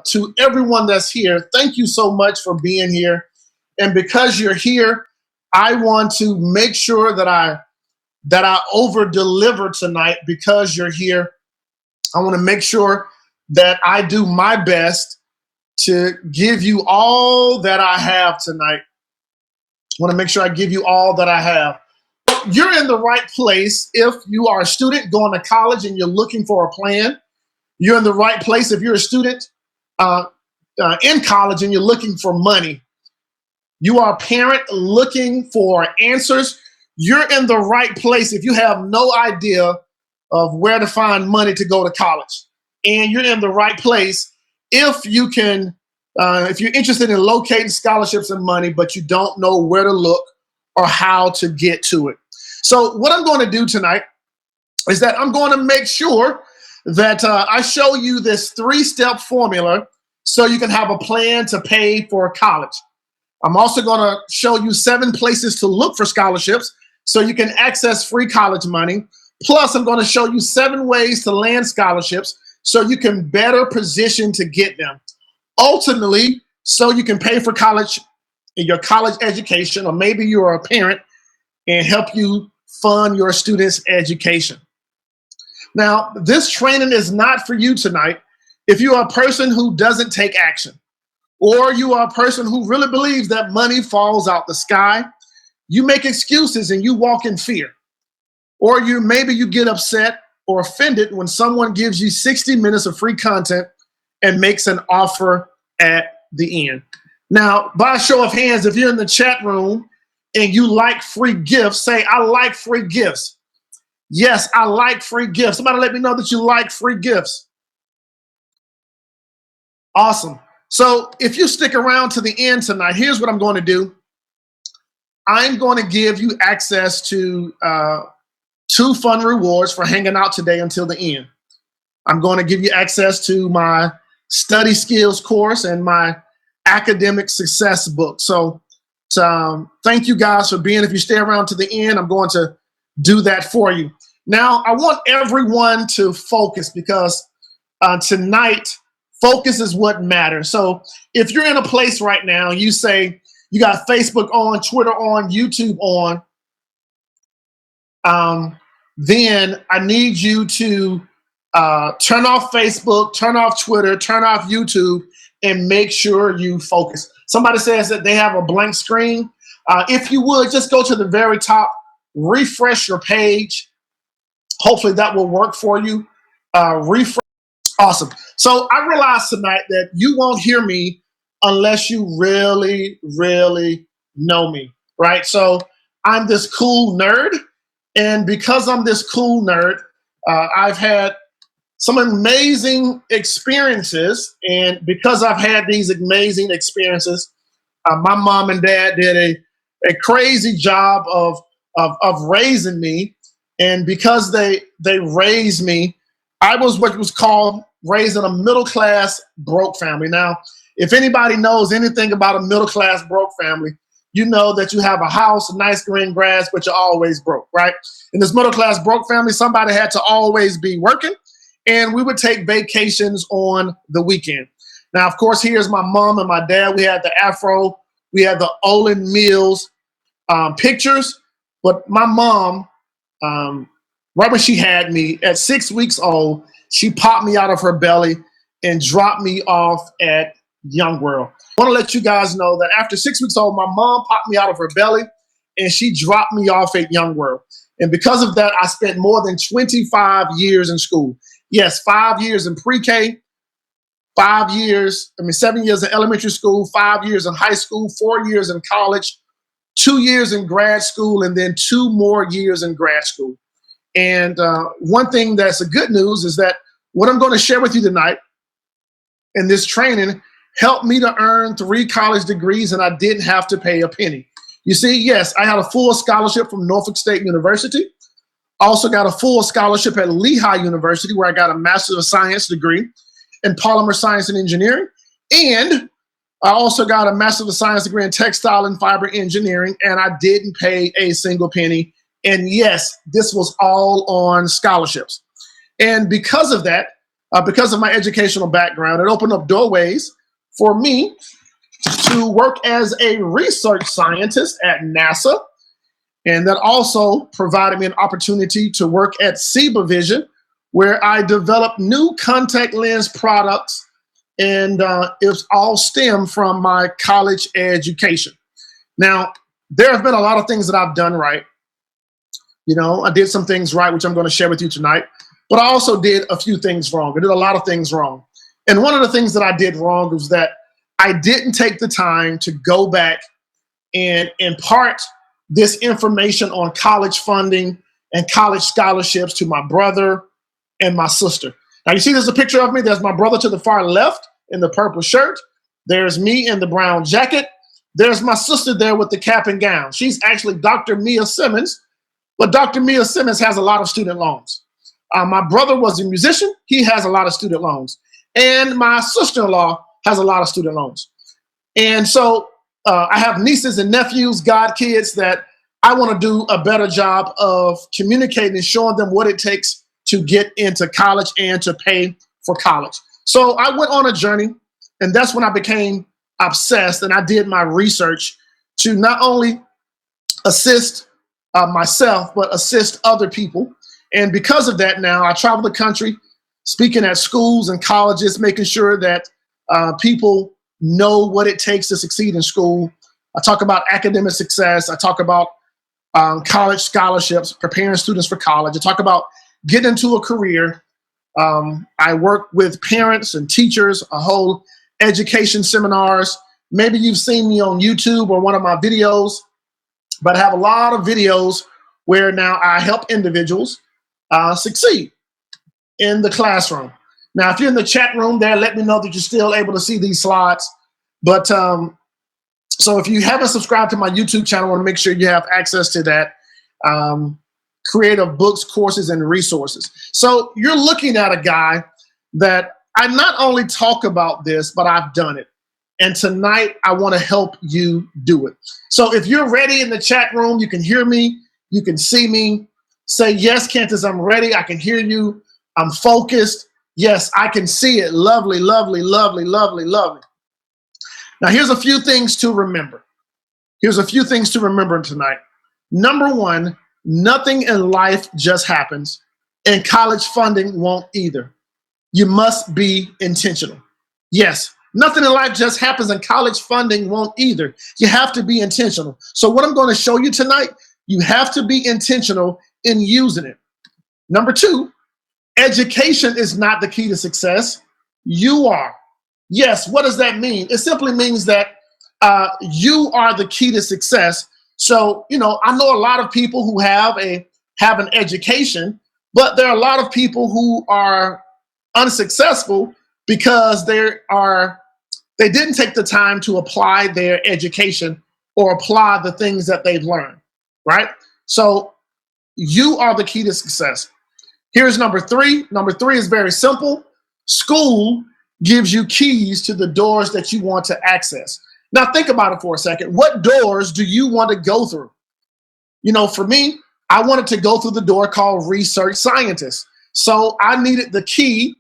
To everyone that's here, thank you so much for being here. And because you're here, I want to make sure that I over deliver tonight because you're here. I want to make sure that I do my best to give you all that I have tonight. I want to make sure I give you all that I have. You're in the right place if you are a student going to college and you're looking for a plan. You're in the right place if you're a student uh, in college and you're looking for money. You are a parent looking for answers. You're in the right place if you have no idea of where to find money to go to college. And you're in the right place if you can, if you're interested in locating scholarships and money, but you don't know where to look or how to get to it. So what I'm going to do tonight is that I'm going to make sure that I show you this 3-step formula so you can have a plan to pay for college. I'm also going to show you 7 places to look for scholarships so you can access free college money. Plus, I'm going to show you 7 ways to land scholarships so you can better position to get them. Ultimately, so you can pay for college in your college education, or maybe you're a parent and help you fund your students' education. Now, this training is not for you tonight if you are a person who doesn't take action, or you are a person who really believes that money falls out the sky. You make excuses and you walk in fear. Or maybe you get upset or offended when someone gives you 60 minutes of free content and makes an offer at the end. Now, by a show of hands, if you're in the chat room and you like free gifts, say, I like free gifts. Yes, I like free gifts. Somebody let me know that you like free gifts. Awesome. So if you stick around to the end tonight, here's what I'm going to do. I'm going to give you access to 2 fun rewards for hanging out today until the end. I'm going to give you access to my study skills course and my academic success book. So thank you guys for being. If you stay around to the end, I'm going to do that for you. Now, I want everyone to focus because tonight, focus is what matters. So if you're in a place right now, you say you got Facebook on, Twitter on, YouTube on, then I need you to turn off Facebook, turn off Twitter, turn off YouTube, and make sure you focus. Somebody says that they have a blank screen. If you would, just go to the very top, refresh your page. Hopefully that will work for you. Refresh. Awesome. So I realized tonight that you won't hear me unless you really, really know me, right? So I'm this cool nerd. And because I'm this cool nerd, I've had some amazing experiences. And because I've had these amazing experiences, my mom and dad did a crazy job of raising me. And because they raised me, I was what was called raised in a middle-class broke family. Now, if anybody knows anything about a middle-class broke family, you know that you have a house, nice green grass, but you're always broke, right? In this middle-class broke family, somebody had to always be working, and we would take vacations on the weekend. Now, of course, here's my mom and my dad. We had the afro. We had the Olin Mills pictures, but my mom, right when she had me at 6 weeks old, she popped me out of her belly and dropped me off at Young World. I want to let you guys know that after 6 weeks old, my mom popped me out of her belly and she dropped me off at Young World. And because of that, I spent more than 25 years in school. Yes, 5 years in pre-K, 7 years in elementary school, 5 years in high school, 4 years in college, 2 years in grad school, and then 2 more years in grad school. And one thing that's a good news is that what I'm going to share with you tonight in this training helped me to earn 3 college degrees, and I didn't have to pay a penny. You see, yes, I had a full scholarship from Norfolk State University. Also got a full scholarship at Lehigh University, where I got a Master of Science degree in Polymer Science and Engineering. And I also got a Master of Science degree in Textile and Fiber Engineering, and I didn't pay a single penny. And yes, this was all on scholarships. And because of that, because of my educational background. It opened up doorways for me to work as a research scientist at NASA. And that also provided me an opportunity to work at CIBA Vision, where I developed new contact lens products. And it's all stemmed from my college education. Now, there have been a lot of things that I've done right. You know, I did some things right, which I'm going to share with you tonight. But I also did a few things wrong. I did a lot of things wrong. And one of the things that I did wrong was that I didn't take the time to go back and impart this information on college funding and college scholarships to my brother and my sister. Now, you see there's a picture of me. There's my brother to the far left in the purple shirt. There's me in the brown jacket. There's my sister there with the cap and gown. She's actually Dr. Mia Simmons, but Dr. Mia Simmons has a lot of student loans. My brother was a musician. He has a lot of student loans. And my sister-in-law has a lot of student loans. And so I have nieces and nephews, godkids, that I want to do a better job of communicating and showing them what it takes to get into college and to pay for college. So I went on a journey, and that's when I became obsessed, and I did my research to not only assist myself, but assist other people. And because of that, now I travel the country, speaking at schools and colleges, making sure that people know what it takes to succeed in school. I talk about academic success. I talk about college scholarships, preparing students for college. I talk about getting into a career. I work with parents and teachers, a whole education seminars. Maybe you've seen me on YouTube or one of my videos, but I have a lot of videos where now I help individuals succeed in the classroom. Now, if you're in the chat room there, let me know that you're still able to see these slides. But so if you haven't subscribed to my YouTube channel, I want to make sure you have access to that. Creative books, courses, and resources. So you're looking at a guy that I not only talk about this, but I've done it. And tonight I want to help you do it. So if you're ready in the chat room, you can hear me, you can see me. Say, yes, Kantis, I'm ready. I can hear you. I'm focused. Yes, I can see it. Lovely, lovely, lovely, lovely, lovely. Now, here's a few things to remember. Here's a few things to remember tonight. Number one, nothing in life just happens, and college funding won't either. You must be intentional. Yes, nothing in life just happens, and college funding won't either. You have to be intentional. So what I'm going to show you tonight, you have to be intentional in using it. Number two, education is not the key to success. You are. Yes, what does that mean? It simply means that you are the key to success. So, you know, I know a lot of people who have an education, but there are a lot of people who are unsuccessful because they didn't take the time to apply their education or apply the things that they've learned, right? So you are the key to success. Here's number three. Number three is very simple. School gives you keys to the doors that you want to access. Now think about it for a second. What doors do you want to go through? You know, for me, I wanted to go through the door called research scientist. So I needed the key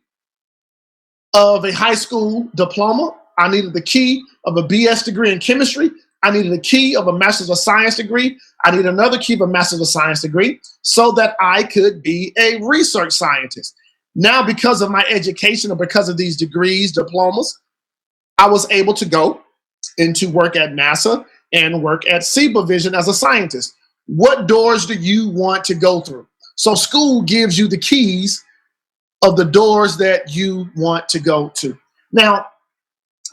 of a high school diploma. I needed the key of a BS degree in chemistry. I needed a key of a Master's of Science degree. I needed another key of a Master's of Science degree so that I could be a research scientist. Now, because of my education or because of these degrees, diplomas, I was able to go into work at NASA and work at CIBA Vision as a scientist. What doors do you want to go through? So school gives you the keys of the doors that you want to go to. Now,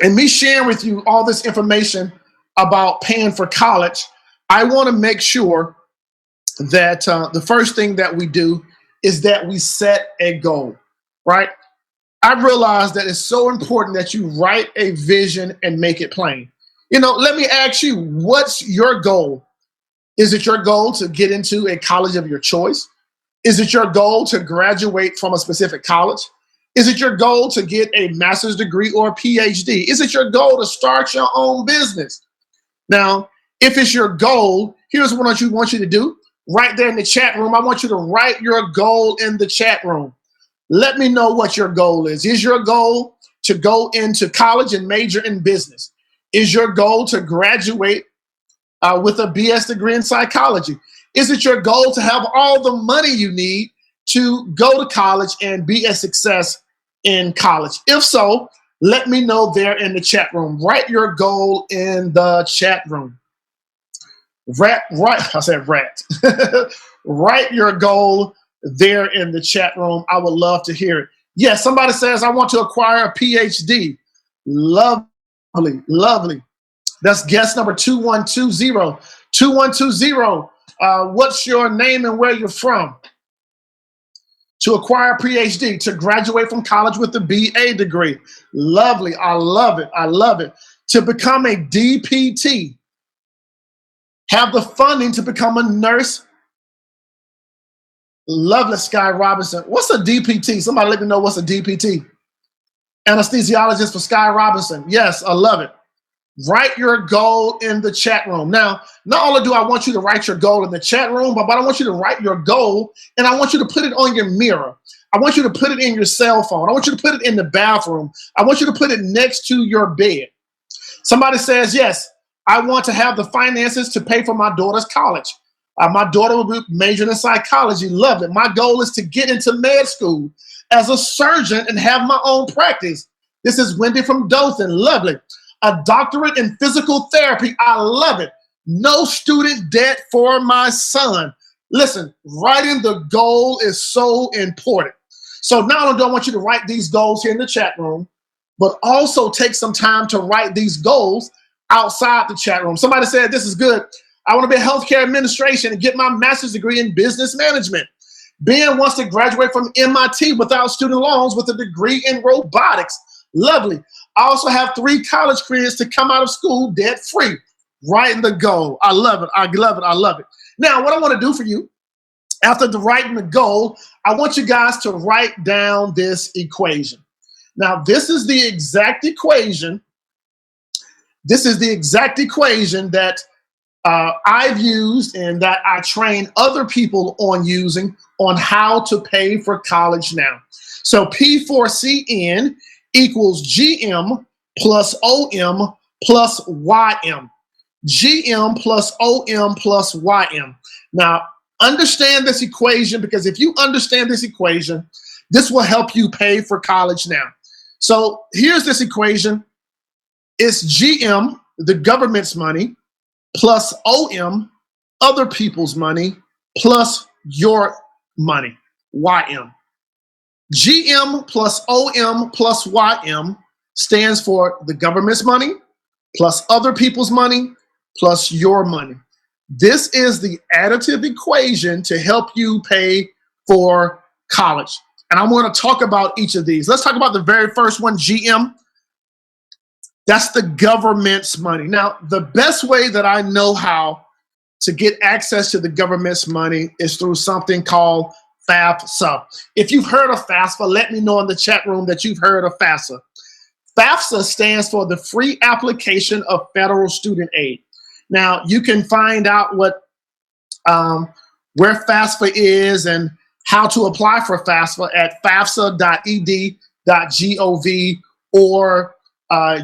and me sharing with you all this information about paying for college, I want to make sure that the first thing that we do is that we set a goal, right? I realized that it's so important that you write a vision and make it plain. You know, let me ask you, what's your goal? Is it your goal to get into a college of your choice? Is it your goal to graduate from a specific college? Is it your goal to get a master's degree or a PhD? Is it your goal to start your own business? Now, if it's your goal, here's what I want you to do. Right there in the chat room, I want you to write your goal in the chat room. Let me know what your goal is. Is your goal to go into college and major in business? Is your goal to graduate with a BS degree in psychology? Is it your goal to have all the money you need to go to college and be a success in college? If so, let me know there in the chat room. Write your goal in the chat room. I said rat. Write your goal there in the chat room. I would love to hear it. Yes, somebody says, I want to acquire a PhD. Lovely, lovely. That's guest number 2120. 2120, what's your name and where you're from? To acquire a PhD, to graduate from college with a BA degree. Lovely, I love it, I love it. To become a DPT, have the funding to become a nurse. Lovely, Sky Robinson. What's a DPT? Somebody let me know what's a DPT. Anesthesiologist for Sky Robinson. Yes, I love it. Write your goal in the chat room. Now, not only do I want you to write your goal in the chat room, but I want you to write your goal and I want you to put it on your mirror. I want you to put it in your cell phone. I want you to put it in the bathroom. I want you to put it next to your bed. Somebody says, yes, I want to have the finances to pay for my daughter's college. My daughter will be majoring in psychology. Love it. My goal is to get into med school as a surgeon and have my own practice. This is Wendy from Dothan. Lovely. A doctorate in physical therapy. I love it. No student debt for my son. Listen, writing the goal is so important. So not only do I want you to write these goals here in the chat room, but also take some time to write these goals outside the chat room. Somebody said, this is good. I want to be a healthcare administration and get my master's degree in business management. Ben wants to graduate from MIT without student loans with a degree in robotics. Lovely. I also have 3 college credits to come out of school debt-free. Writing the goal. I love it. I love it. I love it. Now, what I want to do for you, after writing the goal, I want you guys to write down this equation. Now, this is the exact equation. This is the exact equation that I've used and that I train other people on using on how to pay for college now. So P4CN equals GM plus OM plus YM. GM plus OM plus YM. Now, understand this equation, because if you understand this equation, this will help you pay for college now. So here's this equation. It's GM, the government's money, plus OM, other people's money, plus your money, YM. GM plus OM plus YM stands for the government's money, plus other people's money, plus your money. This is the additive equation to help you pay for college. And I'm going to talk about each of these. Let's talk about the very first one, GM. That's the government's money. Now, the best way that I know how to get access to the government's money is through something called FAFSA. If you've heard of FAFSA, let me know in the chat room that you've heard of FAFSA. FAFSA stands for the Free Application of Federal Student Aid. Now, you can find out what where FAFSA is and how to apply for FAFSA at fafsa.ed.gov, or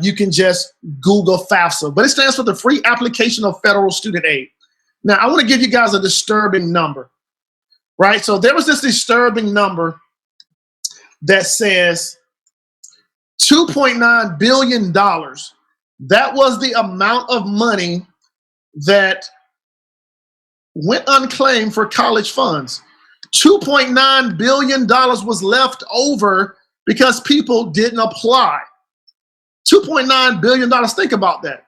you can just Google FAFSA. But it stands for the Free Application of Federal Student Aid. Now, I want to give you guys a disturbing number, right? So there was this disturbing number that says $2.9 billion. That was the amount of money that went unclaimed for college funds. $2.9 billion was left over because people didn't apply. $2.9 billion, think about that.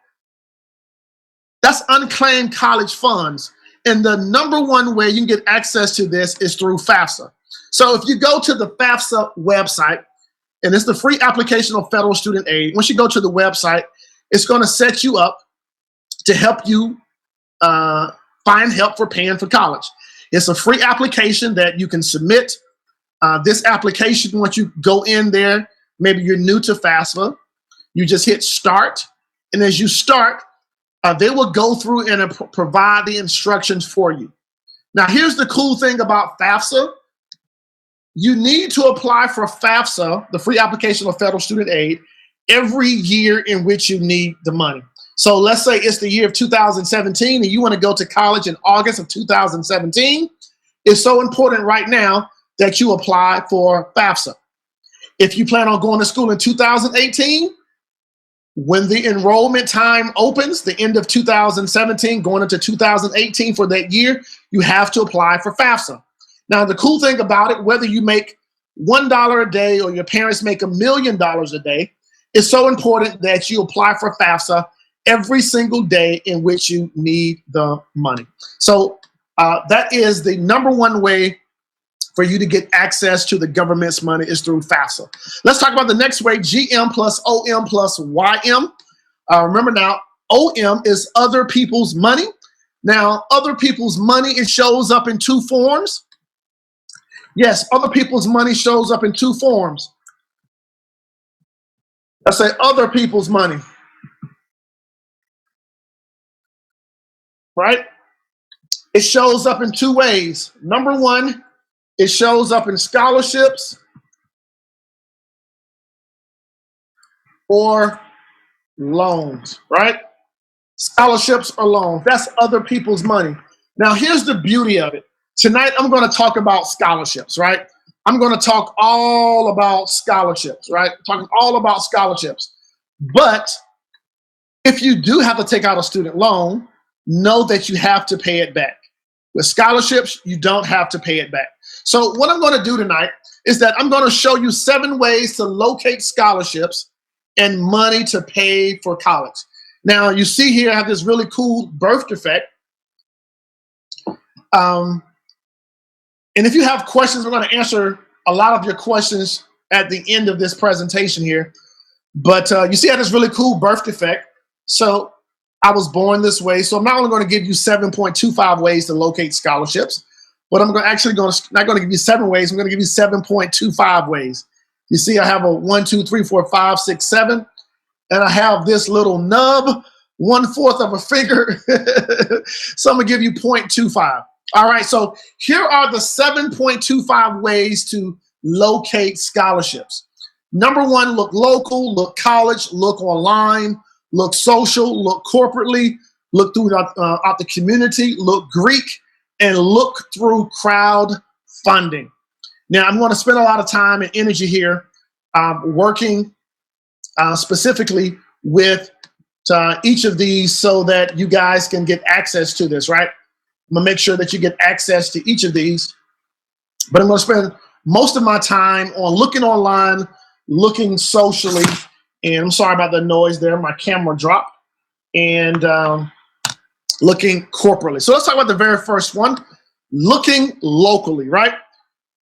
That's unclaimed college funds. And the number one way you can get access to this is through FAFSA. So if you go to the FAFSA website, and it's the Free Application of Federal Student Aid, once you go to the website, it's going to set you up to help you find help for paying for college. It's a free application that you can submit. This application, once you go in there, maybe you're new to FAFSA, you just hit start. And as you start, they will go through and provide the instructions for you. Now, here's the cool thing about FAFSA. you need to apply for FAFSA, the free application of federal student aid, every year in which you need the money. So let's say it's the year of 2017 and you want to go to college in August of 2017. It's so important right now that you apply for FAFSA. If you plan on going to school in 2018, when the enrollment time opens, the end of 2017, going into 2018 for that year, you have to apply for FAFSA. Now, the cool thing about it, whether you make $1 a day or your parents make $1 million a day, it's so important that you apply for FAFSA every single day in which you need the money. So that is the number one way for you to get access to the government's money is through FAFSA. Let's talk about the next way, GM plus OM plus YM. Remember now, OM is other people's money. Now, other people's money, it shows up in two forms. Yes, other people's money shows up in two forms. Let's say other people's money, right? It shows up in two ways. Number one, it shows up in scholarships or loans, right? Scholarships or loans. That's other people's money. Now, here's the beauty of it. Tonight, I'm going to talk about scholarships, right? I'm going to talk all about scholarships, right? Talking all about scholarships. But if you do have to take out a student loan, know that you have to pay it back. With scholarships, you don't have to pay it back. So what I'm going to do tonight is that I'm going to show you 7 ways to locate scholarships and money to pay for college. Now, you see here, I have this really cool birth defect. And if you have questions, we're going to answer a lot of your questions at the end of this presentation here. But you see I have this really cool birth defect. So I was born this way. So I'm not only going to give you 7.25 ways to locate scholarships, but I'm not going to give you 7 ways. I'm going to give you 7.25 ways. You see, I have a 1, 2, 3, 4, 5, 6, 7, and I have this little nub, 1/4 of a finger. So I'm going to give you 0.25. All right, so here are the 7.25 ways to locate scholarships. Number 1, look local, look college, look online, look social, look corporately, look throughout the community, look Greek, and look through crowdfunding. Now, I'm going to spend a lot of time and energy here working specifically with each of these so that you guys can get access to this, right? I'm going to make sure that you get access to each of these. But I'm going to spend most of my time on looking online, looking socially, and I'm sorry about the noise there. My camera dropped. And looking corporately. So let's talk about the very first one, looking locally, right?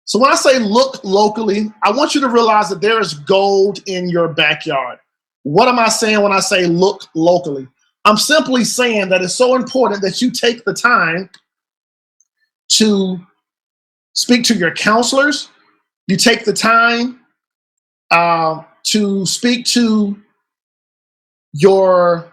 So when I say look locally, I want you to realize that there is gold in your backyard. What am I saying when I say look locally? I'm simply saying that it's so important that you take the time to speak to your counselors. You take the time to speak to your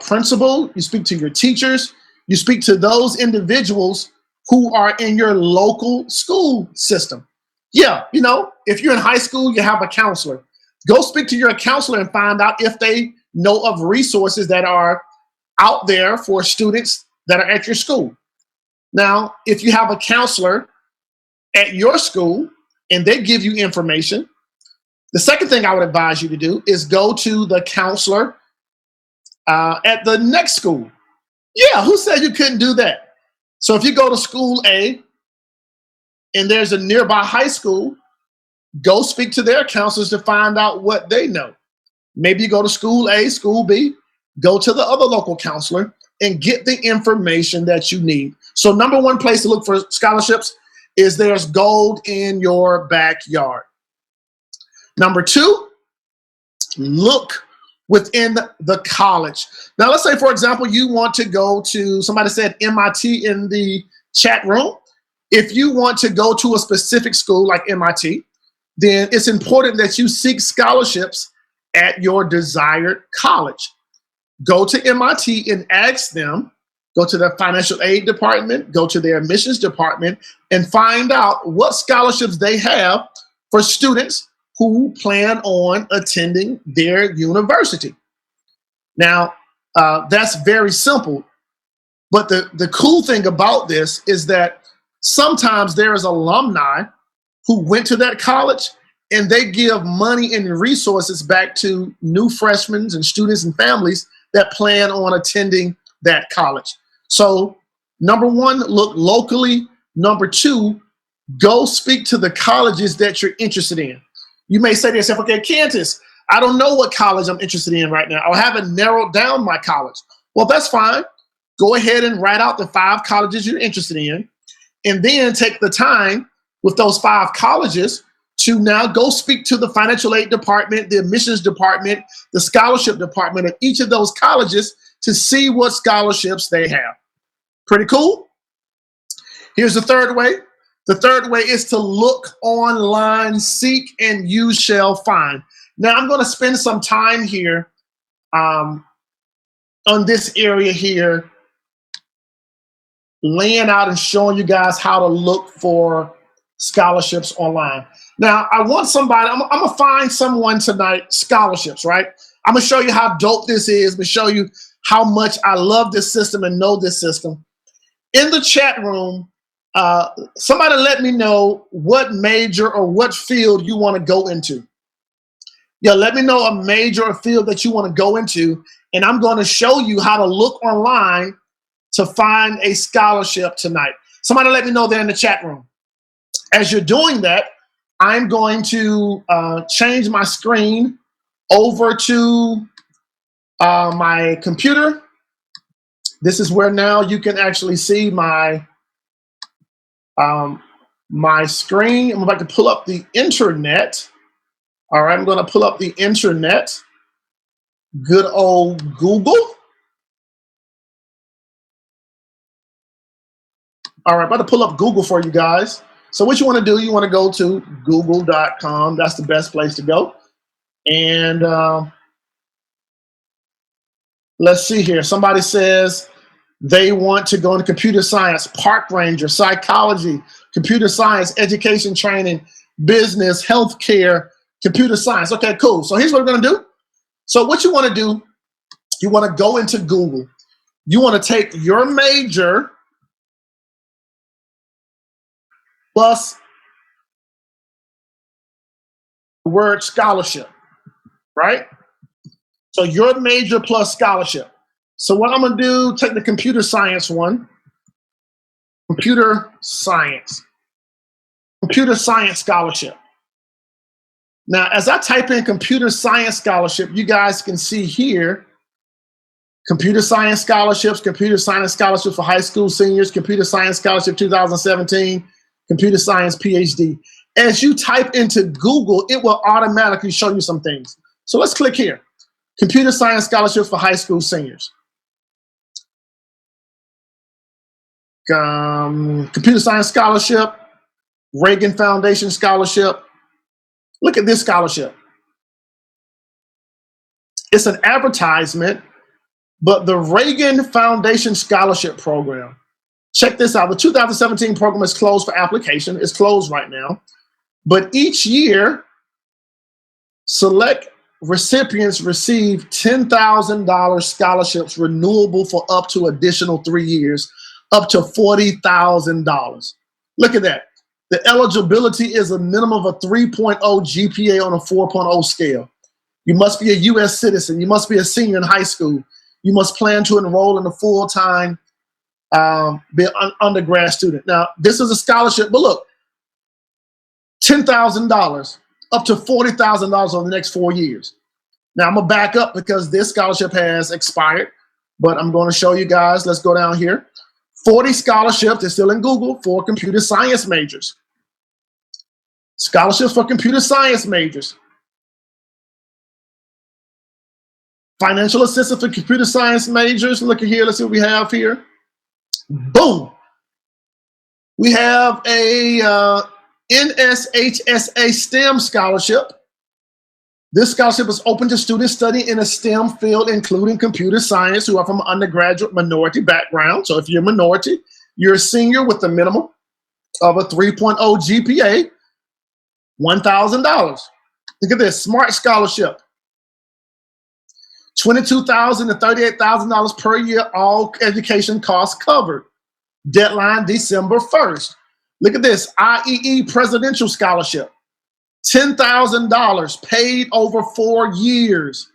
principal. You speak to your teachers. You speak to those individuals who are in your local school system. Yeah, you know, if you're in high school, you have a counselor. Go speak to your counselor and find out if they know of resources that are out there for students that are at your school. Now, if you have a counselor at your school and they give you information, the second thing I would advise you to do is go to the counselor at the next school. Yeah, who said you couldn't do that? So if you go to school A and there's a nearby high school, go speak to their counselors to find out what they know. Maybe you go to school A, school B, go to the other local counselor and get the information that you need. So number 1 place to look for scholarships is there's gold in your backyard. Number 2, look within the college. Now, let's say, for example, you want to go to, somebody said MIT in the chat room. If you want to go to a specific school like MIT, then it's important that you seek scholarships at your desired college. Go to MIT and ask them go to their financial aid department, go to their admissions department, and find out what scholarships they have for students who plan on attending their university. Now, that's very simple. But the cool thing about this is that sometimes there is alumni who went to that college and they give money and resources back to new freshmen and students and families that plan on attending that college. So, number one, look locally. Number two, go speak to the colleges that you're interested in. You may say to yourself, okay, Kantis, I don't know what college I'm interested in right now. I haven't narrowed down my college. Well, that's fine. Go ahead and write out the 5 colleges you're interested in, and then take the time with those 5 colleges to now go speak to the financial aid department, the admissions department, the scholarship department of each of those colleges to see what scholarships they have. Pretty cool? Here's the third way. The third way is to look online, seek, and you shall find. Now, I'm going to spend some time here on this area here, laying out and showing you guys how to look for scholarships online. Now, I want somebody, I'm going to find someone tonight, scholarships, right? I'm going to show you how dope this is. I'm going to show you how much I love this system and know this system. In the chat room, somebody let me know what major or what field you want to go into. Yeah, let me know a major or field that you want to go into, and I'm going to show you how to look online to find a scholarship tonight. Somebody let me know there in the chat room. As you're doing that, I'm going to change my screen over to my computer. This is where now you can actually see my my screen. I'm about to pull up the internet. All right, I'm going to pull up the internet. Good old Google. All right, I'm about to pull up Google for you guys. So what you want to do, you want to go to google.com. That's the best place to go. And let's see here. Somebody says they want to go into computer science, park ranger, psychology, computer science, education training, business, healthcare, computer science. Okay, cool. So here's what we're going to do. So what you want to do, you want to go into Google. You want to take your major plus the word scholarship, right? So your major plus scholarship. So what I'm going to do, take the computer science one. Computer science scholarship. Now, as I type in computer science scholarship, you guys can see here, computer science scholarships for high school seniors, computer science scholarship 2017, computer science PhD. As you type into Google, it will automatically show you some things. So let's click here. Computer science scholarships for high school seniors. Computer science scholarship, Reagan Foundation scholarship. Look at this scholarship. It's an advertisement, but the Reagan Foundation Scholarship Program. Check this out. The 2017 program is closed for application. It's closed right now. But each year, select recipients receive $10,000 scholarships renewable for up to additional 3 years, up to $40,000. Look at that. The eligibility is a minimum of a 3.0 GPA on a 4.0 scale. You must be a U.S. citizen. You must be a senior in high school. You must plan to enroll in a full-time be an undergrad student. Now, this is a scholarship, but look, $10,000 up to $40,000 over the next 4 years. Now, I'm going to back up because this scholarship has expired, but I'm going to show you guys. Let's go down here. 40 scholarships, is still in Google, for computer science majors. Scholarships for computer science majors. Financial assistance for computer science majors. Look at here. Let's see what we have here. Boom. We have a NSHSA STEM scholarship. This scholarship is open to students studying in a STEM field, including computer science, who are from an undergraduate minority background. So if you're a minority, you're a senior with a minimum of a 3.0 GPA, $1,000. Look at this, SMART scholarship. $22,000 to $38,000 per year, all education costs covered. Deadline December 1st. Look at this, IEE Presidential Scholarship. $10,000 paid over 4 years,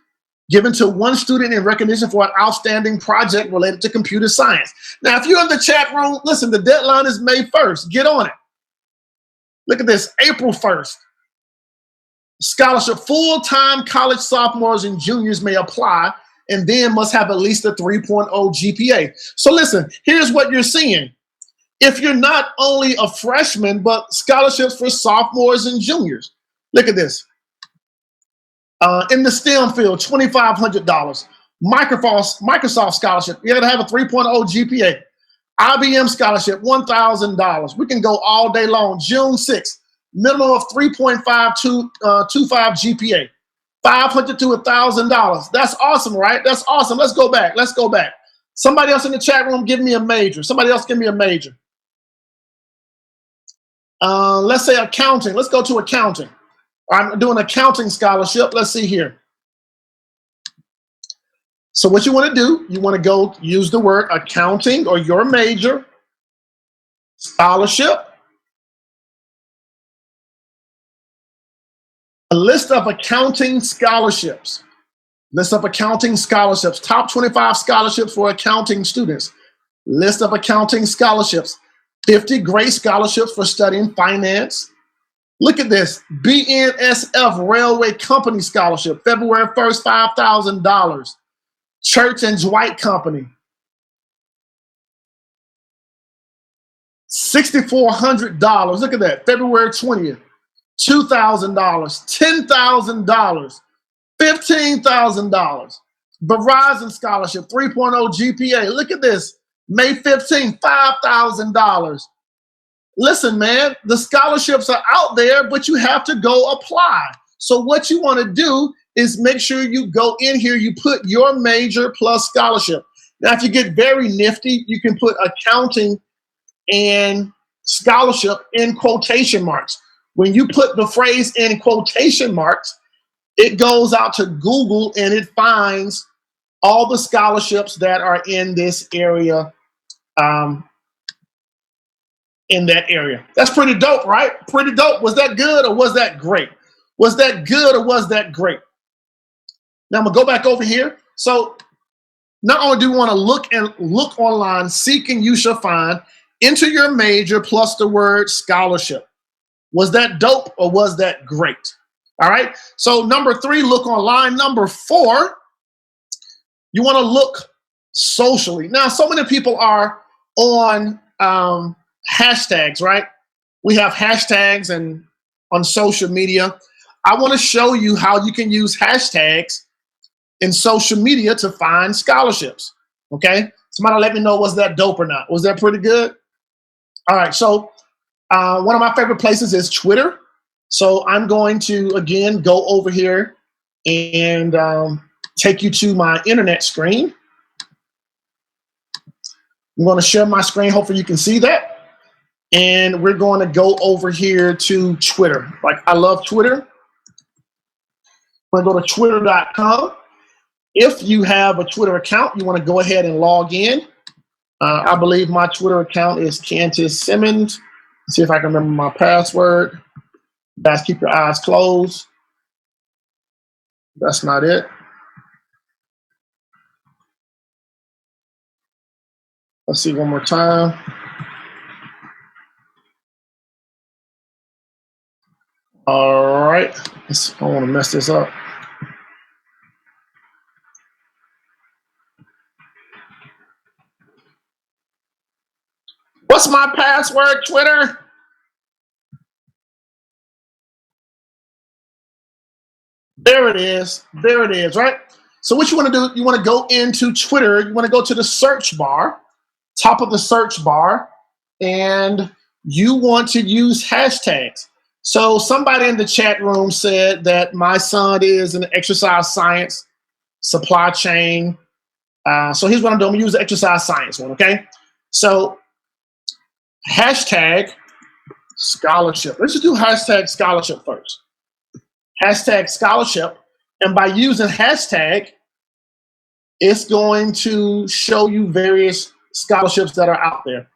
given to one student in recognition for an outstanding project related to computer science. Now, if you're in the chat room, listen, the deadline is May 1st. Get on it. Look at this, April 1st. Scholarship, full-time college sophomores and juniors may apply and then must have at least a 3.0 GPA. So listen, here's what you're seeing. If you're not only a freshman, but scholarships for sophomores and juniors. Look at this. In the STEM field, $2,500. Microsoft scholarship, you gotta have a 3.0 GPA. IBM scholarship, $1,000. We can go all day long. June 6th, minimum of 3.525 GPA. $500 to $1,000. That's awesome, right? That's awesome. Let's go back. Let's go back. Somebody else in the chat room, give me a major. Somebody else give me a major. Let's say accounting. Let's go to accounting. I'm doing accounting scholarship. Let's see here. So what you want to do, you want to go use the word accounting or your major, scholarship, a list of accounting scholarships, top 25 scholarships for accounting students, list of accounting scholarships, 50 great scholarships for studying finance. Look at this, BNSF Railway Company Scholarship, February 1st, $5,000. Church and Dwight Company, $6,400. Look at that, February 20th, $2,000, $10,000, $15,000. Verizon Scholarship, 3.0 GPA. Look at this, May 15th, $5,000. Listen, man, the scholarships are out there, but you have to go apply. So what you want to do is make sure you go in here, you put your major plus scholarship. Now, if you get very nifty, you can put accounting and scholarship in quotation marks. When you put the phrase in quotation marks, it goes out to Google and it finds all the scholarships that are in this area, in that area. That's pretty dope, right? Pretty dope. Was that good or was that great? Was that good or was that great? Now I'm gonna go back over here. So not only do you want to look online, seek and you shall find, enter your major plus the word scholarship. Was that dope or was that great? All right. So number 3, look online. Number 4, you want to look socially. Now, so many people are on hashtags, right? We have hashtags and on social media. I want to show you how you can use hashtags in social media to find scholarships. Okay. Somebody let me know, was that dope or not? Was that pretty good? All right. So one of my favorite places is Twitter. So I'm going to, again, go over here and take you to my internet screen. I'm going to share my screen. Hopefully you can see that. And we're going to go over here to Twitter. Like, I love Twitter. I'm going to go to twitter.com. If you have a Twitter account, you want to go ahead and log in. I believe my Twitter account is Kantis Simmons. Let's see if I can remember my password. Guys, keep your eyes closed. That's not it. Let's see one more time. All right. I don't want to mess this up. What's my password, Twitter? There it is. There it is, right? So what you want to do, you want to go into Twitter. You want to go to the search bar, top of the search bar, and you want to use hashtags. So somebody in the chat room said that my son is in exercise science, supply chain. So here's what I'm doing. I'm going to use the exercise science one, okay? So hashtag scholarship. Let's just do hashtag scholarship first. Hashtag scholarship. And by using hashtag, it's going to show you various scholarships that are out there.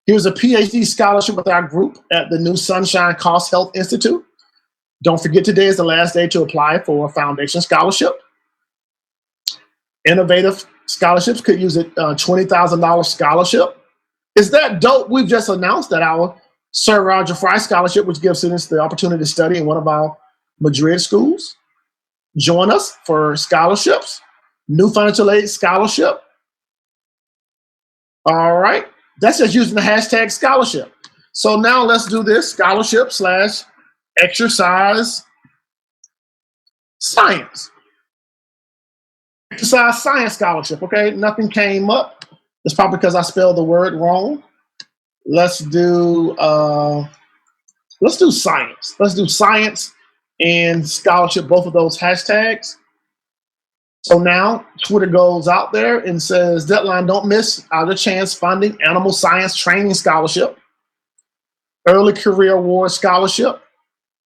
Here's a PhD scholarship with our group at the New Sunshine Cost Health Institute. Don't forget today is the last day to apply for a foundation scholarship. Innovative scholarships could use a $20,000 scholarship. Is that dope? We've just announced that our Sir Roger Fry Scholarship, which gives students the opportunity to study in one of our Madrid schools. Join us for scholarships. New financial aid scholarship. All right. That's just using the hashtag scholarship. So now let's do this scholarship / exercise science. Exercise science scholarship. Okay. Nothing came up. It's probably because I spelled the word wrong. Let's do science. Let's do science and scholarship, both of those hashtags. So now Twitter goes out there and says, deadline, don't miss out a chance funding animal science training scholarship, early career award scholarship,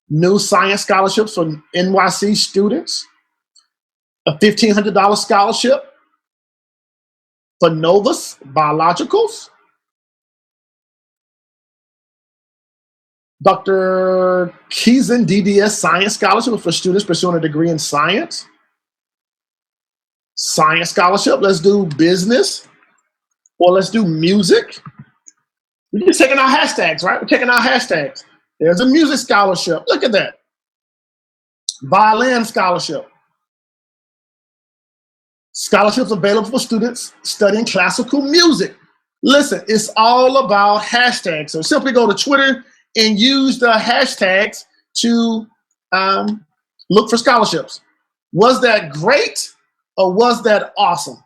new science scholarships for NYC students, a $1,500 scholarship for Novus Biologicals, Dr. Keeson DDS Science Scholarship for students pursuing a degree in science. Science scholarship. Let's do business, or let's do music. We're just taking our hashtags, right? We're taking our hashtags. There's a music scholarship. Look at that. Violin scholarship. Scholarships available for students studying classical music. Listen, it's all about hashtags. So simply go to Twitter and use the hashtags to look for scholarships. Was that great? Or was that awesome?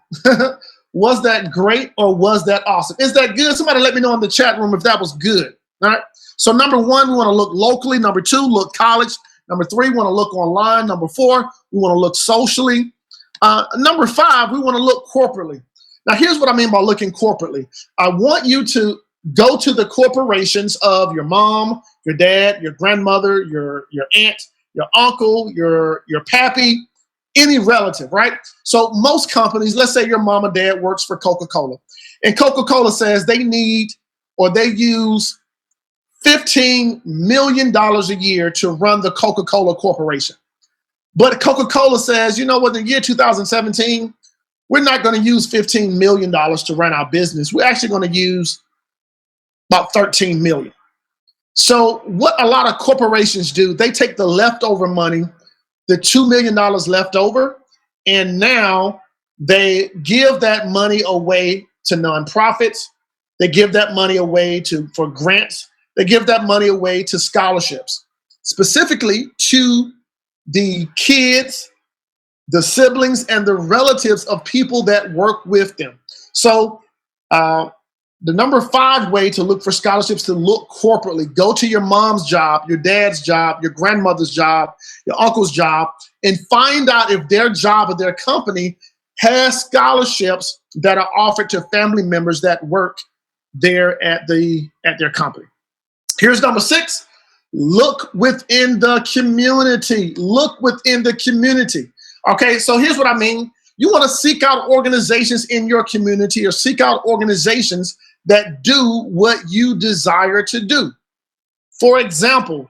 Was that great or was that awesome? Is that good? Somebody let me know in the chat room if that was good. All right. So number one, we want to look locally. Number two, look college. Number three, we want to look online. Number four, we want to look socially. Number five, we want to look corporately. Now, here's what I mean by looking corporately. I want you to go to the corporations of your mom, your dad, your grandmother, your aunt, your uncle, your pappy, any relative, right? So most companies, let's say your mom or dad works for Coca-Cola, and Coca-Cola says they need or they use $15 million a year to run the Coca-Cola Corporation. But Coca-Cola says, you know what, in the year 2017, we're not going to use $15 million to run our business. We're actually going to use about $13 million. So what a lot of corporations do, they take the leftover money, the $2 million left over, and now they give that money away to nonprofits. They give that money away for grants. They give that money away to scholarships, specifically to the kids, the siblings, and the relatives of people that work with them. So the number five way to look for scholarships to look corporately. Go to your mom's job, your dad's job, your grandmother's job, your uncle's job, and find out if their job or their company has scholarships that are offered to family members that work there at their company. Here's number six. Look within the community. Look within the community. Okay, so here's what I mean. You want to seek out organizations in your community or seek out organizations that do what you desire to do. For example,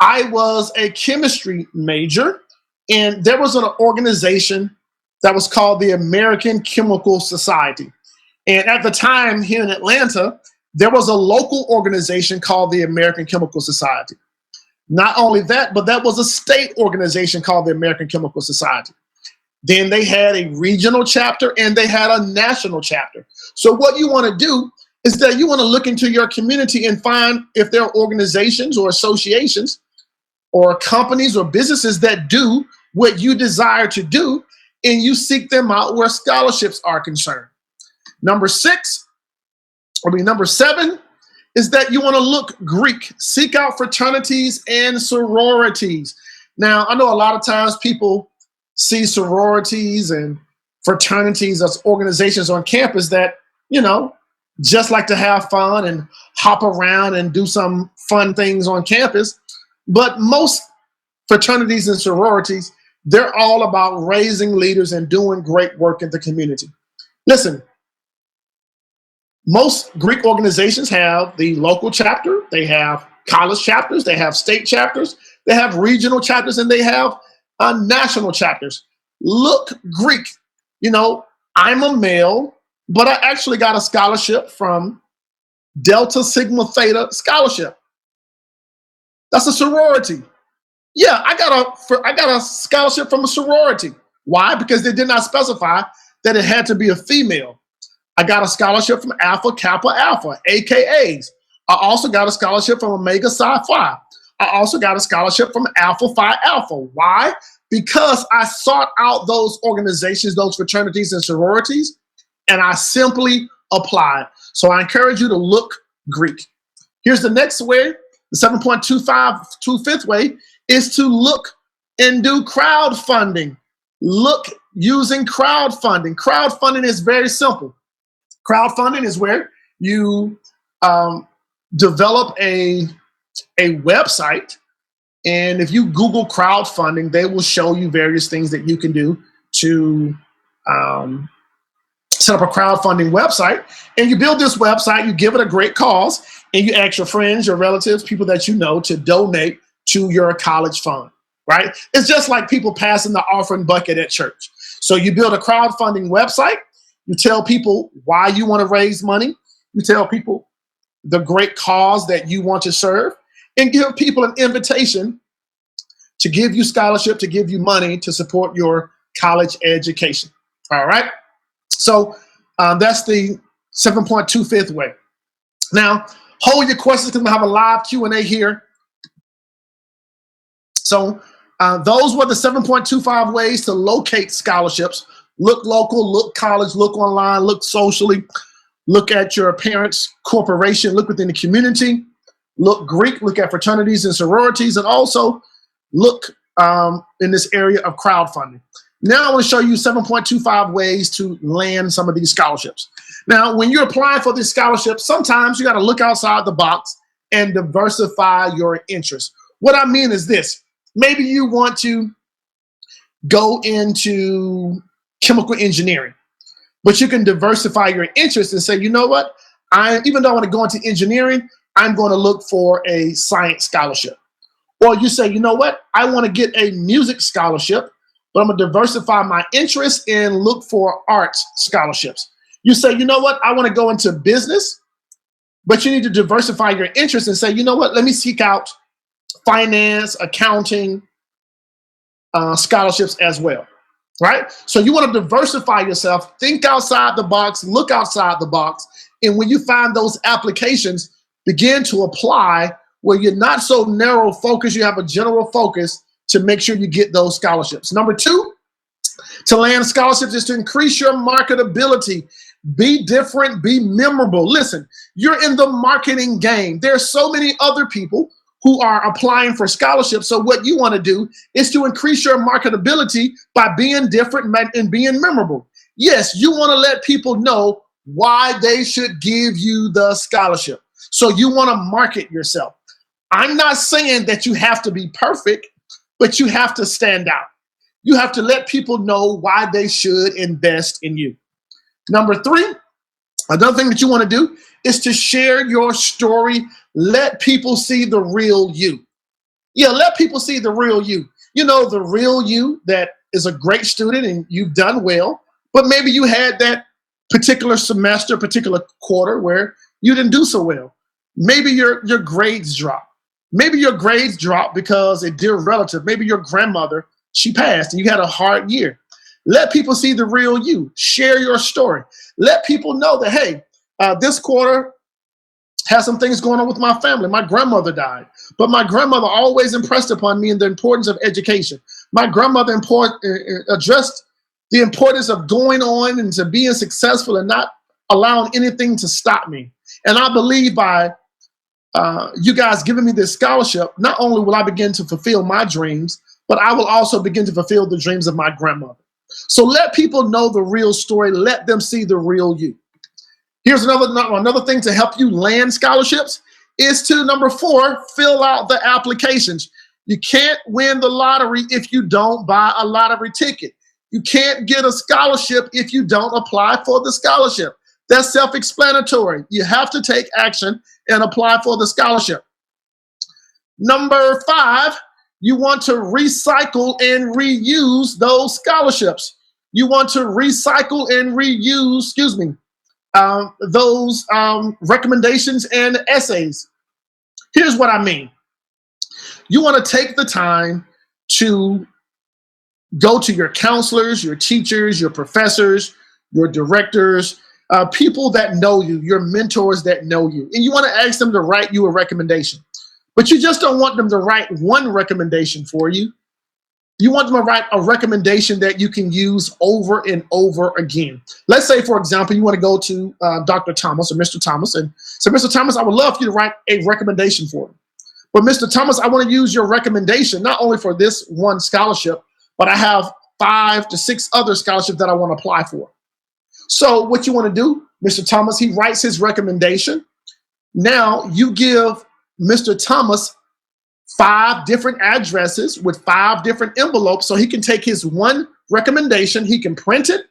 I was a chemistry major, and there was an organization that was called the American Chemical Society. And at the time here in Atlanta, there was a local organization called the American Chemical Society. Not only that, but that was a state organization called the American Chemical Society. Then they had a regional chapter and they had a national chapter. So what you want to do is that you want to look into your community and find if there are organizations or associations or companies or businesses that do what you desire to do, and you seek them out where scholarships are concerned. Number seven is that you want to look Greek. Seek out fraternities and sororities. Now, I know a lot of times people see sororities and fraternities as organizations on campus that, just like to have fun and hop around and do some fun things on campus. But most fraternities and sororities, they're all about raising leaders and doing great work in the community. Listen, most Greek organizations have the local chapter, they have college chapters, they have state chapters, they have regional chapters, and they have national chapters. Look Greek. I'm a male, but I actually got a scholarship from Delta Sigma Theta Scholarship. That's a sorority. Yeah, I got a scholarship from a sorority. Why? Because they did not specify that it had to be a female. I got a scholarship from Alpha Kappa Alpha, AKAs. I also got a scholarship from Omega Psi Phi. I also got a scholarship from Alpha Phi Alpha. Why? Because I sought out those organizations, those fraternities and sororities, and I simply applied. So I encourage you to look Greek. Here's the next way, the 7.25 way, is to look and do crowdfunding. Look using crowdfunding. Crowdfunding is very simple. Crowdfunding is where you develop a website, and if you Google crowdfunding, they will show you various things that you can do to set up a crowdfunding website. And you build this website, you give it a great cause, and you ask your friends, your relatives, people that you know to donate to your college fund, right? It's just like people passing the offering bucket at church. So you build a crowdfunding website, you tell people why you want to raise money, you tell people the great cause that you want to serve, and give people an invitation to give you scholarship, to give you money to support your college education. All right? So that's the 7.25 way. Now, hold your questions because we have a live Q&A here. So those were the 7.25 ways to locate scholarships. Look local, look college, look online, look socially, look at your parents' corporation, look within the community, look Greek, look at fraternities and sororities, and also look in this area of crowdfunding. Now I want to show you 7.25 ways to land some of these scholarships. Now, when you're applying for these scholarships, sometimes you got to look outside the box and diversify your interests. What I mean is this. Maybe you want to go into chemical engineering, but you can diversify your interests and say, you know what? Even though I want to go into engineering, I'm going to look for a science scholarship. Or you say, you know what? I want to get a music scholarship, but I'm going to diversify my interests and look for arts scholarships. You say, you know what? I want to go into business, but you need to diversify your interests and say, you know what? Let me seek out finance, accounting scholarships as well, right? So you want to diversify yourself, think outside the box, look outside the box, and when you find those applications, begin to apply where you're not so narrow focused, you have a general focus to make sure you get those scholarships. Number 2, to land scholarships is to increase your marketability. Be different, be memorable. Listen, you're in the marketing game. There's so many other people who are applying for scholarships. So what you want to do is to increase your marketability by being different and being memorable. Yes, you want to let people know why they should give you the scholarship. So you want to market yourself. I'm not saying that you have to be perfect, but you have to stand out. You have to let people know why they should invest in you. Number 3, another thing that you want to do is to share your story. Let people see the real you. Yeah, let people see the real you. You know, the real you that is a great student and you've done well, but maybe you had that particular semester, particular quarter where you didn't do so well. Maybe your grades dropped. Maybe your grades dropped because a dear relative, maybe your grandmother, she passed and you had a hard year. Let people see the real you. Share your story. Let people know that, hey, this quarter has some things going on with my family. My grandmother died, but my grandmother always impressed upon me the importance of education. My grandmother addressed the importance of going on and to being successful and not allowing anything to stop me. And I believe by you guys giving me this scholarship, not only will I begin to fulfill my dreams, but I will also begin to fulfill the dreams of my grandmother. So let people know the real story. Let them see the real you. Here's another thing to help you land scholarships is to, number 4, fill out the applications. You can't win the lottery if you don't buy a lottery ticket. You can't get a scholarship if you don't apply for the scholarship. That's self-explanatory. You have to take action and apply for the scholarship. Number 5, you want to recycle and reuse those scholarships. You want to recycle and reuse, those recommendations and essays. Here's what I mean. You want to take the time to go to your counselors, your teachers, your professors, your directors, people that know you, your mentors that know you, and you want to ask them to write you a recommendation. But you just don't want them to write one recommendation for you. You want them to write a recommendation that you can use over and over again. Let's say, for example, you want to go to Dr. Thomas or Mr. Thomas and say, Mr. Thomas, I would love for you to write a recommendation for me. But Mr. Thomas, I want to use your recommendation, not only for this one scholarship, but I have 5 to 6 other scholarships that I want to apply for. So what you want to do, Mr. Thomas, he writes his recommendation. Now you give Mr. Thomas 5 different addresses with 5 different envelopes so he can take his one recommendation, he can print it,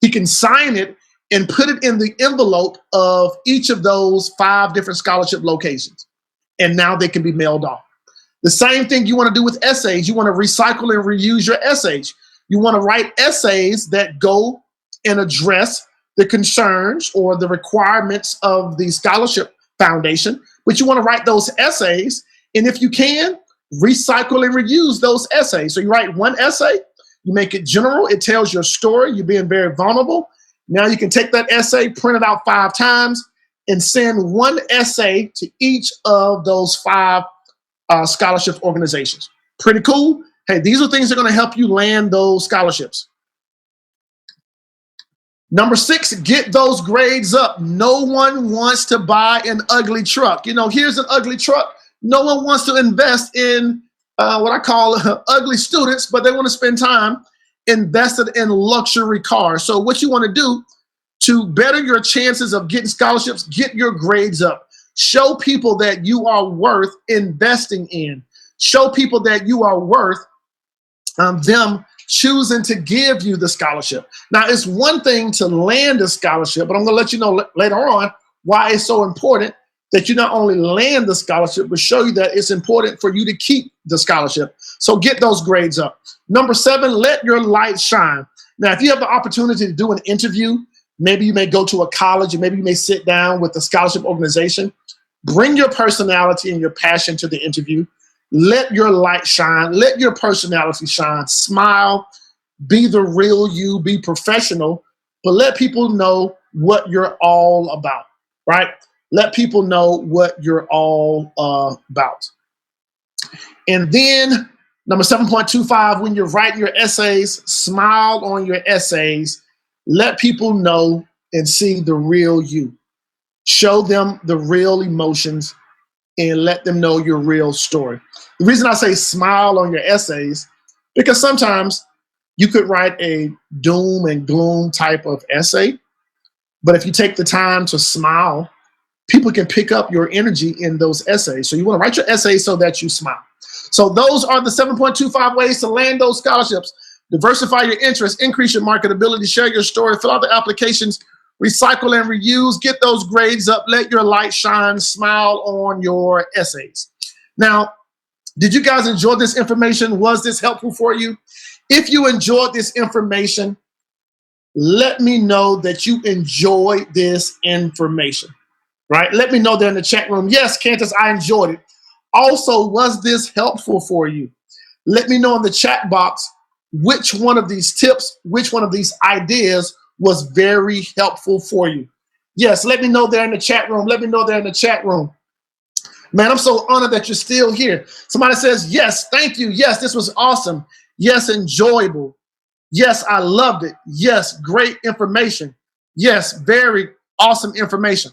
he can sign it, and put it in the envelope of each of those 5 different scholarship locations. And now they can be mailed off. The same thing you want to do with essays. You want to recycle and reuse your essays. You want to write essays that go and address the concerns or the requirements of the scholarship foundation, but you want to write those essays, and if you can, recycle and reuse those essays. So you write one essay, you make it general, it tells your story, you're being very vulnerable. Now you can take that essay, print it out 5 times, and send one essay to each of those 5 scholarship organizations. Pretty cool. Hey, these are things that are going to help you land those scholarships. Number 6, get those grades up. No one wants to buy an ugly truck. You know, here's an ugly truck. No one wants to invest in what I call ugly students, but they want to spend time invested in luxury cars. So what you want to do to better your chances of getting scholarships, get your grades up. Show people that you are worth investing in. Show people that you are worth them choosing to give you the scholarship. Now, it's one thing to land a scholarship, but I'm going to let you know later on why it's so important that you not only land the scholarship, but show you that it's important for you to keep the scholarship. So get those grades up. Number 7, let your light shine. Now, if you have the opportunity to do an interview, maybe you may go to a college, and maybe you may sit down with the scholarship organization. Bring your personality and your passion to the interview. Let your light shine. Let your personality shine. Smile. Be the real you. Be professional. But let people know what you're all about, right? Let people know what you're all about. And then number 7.25, when you're writing your essays, smile on your essays. Let people know and see the real you. Show them the real emotions and let them know your real story. The reason I say smile on your essays, because sometimes you could write a doom and gloom type of essay, but if you take the time to smile, people can pick up your energy in those essays. So you want to write your essays so that you smile. So those are the 7.25 ways to land those scholarships. Diversify your interests, increase your marketability, share your story, fill out the applications, recycle and reuse, get those grades up, let your light shine, smile on your essays. Now, did you guys enjoy this information? Was this helpful for you? If you enjoyed this information, let me know that you enjoyed this information, right? Let me know there in the chat room. Yes, Kantis, I enjoyed it. Also, was this helpful for you? Let me know in the chat box which one of these tips, which one of these ideas was very helpful for you. Yes, let me know there in the chat room. Let me know there in the chat room. Man, I'm so honored that you're still here. Somebody says, yes, thank you. Yes, this was awesome. Yes, enjoyable. Yes, I loved it. Yes, great information. Yes, very awesome information.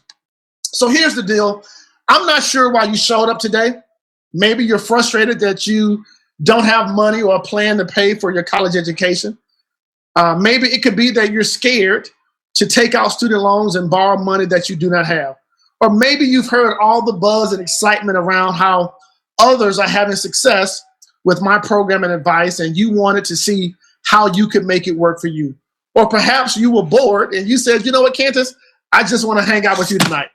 So here's the deal. I'm not sure why you showed up today. Maybe you're frustrated that you don't have money or a plan to pay for your college education. Maybe it could be that you're scared to take out student loans and borrow money that you do not have. Or maybe you've heard all the buzz and excitement around how others are having success with my program and advice, and you wanted to see how you could make it work for you. Or perhaps you were bored and you said, you know what, Kantis, I just want to hang out with you tonight.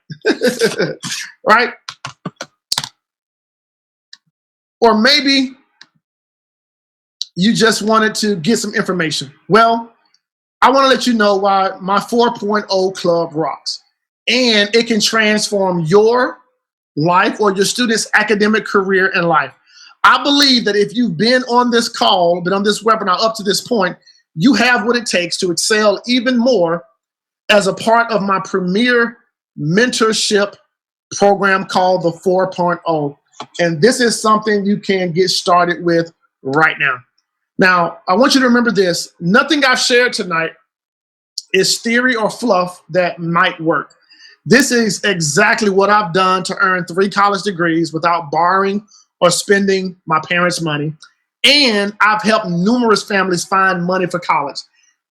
Right? Or maybe you just wanted to get some information. Well, I want to let you know why my 4.0 club rocks. And it can transform your life or your student's academic career and life. I believe that if you've been on this call, been on this webinar up to this point, you have what it takes to excel even more as a part of my premier mentorship program called the 4.0. And this is something you can get started with right now. Now, I want you to remember this. Nothing I've shared tonight is theory or fluff that might work. This is exactly what I've done to earn 3 college degrees without borrowing or spending my parents' money. And I've helped numerous families find money for college.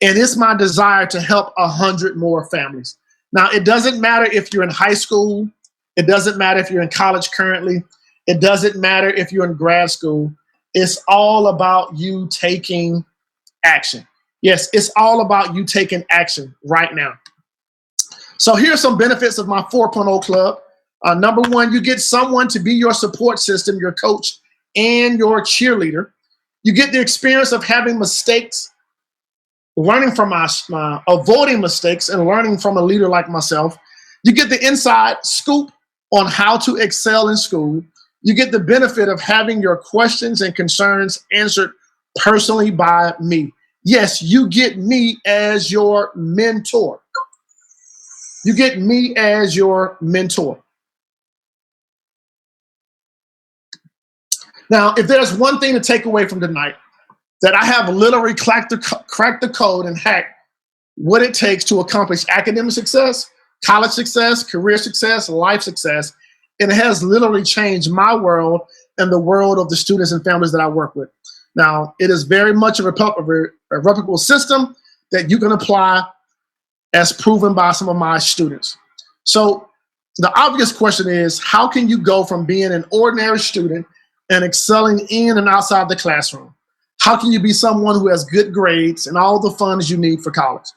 And it's my desire to help 100 more families. Now, it doesn't matter if you're in high school. It doesn't matter if you're in college currently. It doesn't matter if you're in grad school. It's all about you taking action. Yes, it's all about you taking action right now. So here are some benefits of my 4.0 club. Number one, you get someone to be your support system, your coach, and your cheerleader. You get the experience of having mistakes, learning from avoiding mistakes, and learning from a leader like myself. You get the inside scoop on how to excel in school. You get the benefit of having your questions and concerns answered personally by me. Yes, you get me as your mentor. You get me as your mentor. Now, if there's one thing to take away from tonight, that I have literally cracked the code and hacked what it takes to accomplish academic success, college success, career success, life success, and it has literally changed my world and the world of the students and families that I work with. Now, it is very much a replicable system that you can apply as proven by some of my students. So the obvious question is, how can you go from being an ordinary student and excelling in and outside the classroom? How can you be someone who has good grades and all the funds you need for college?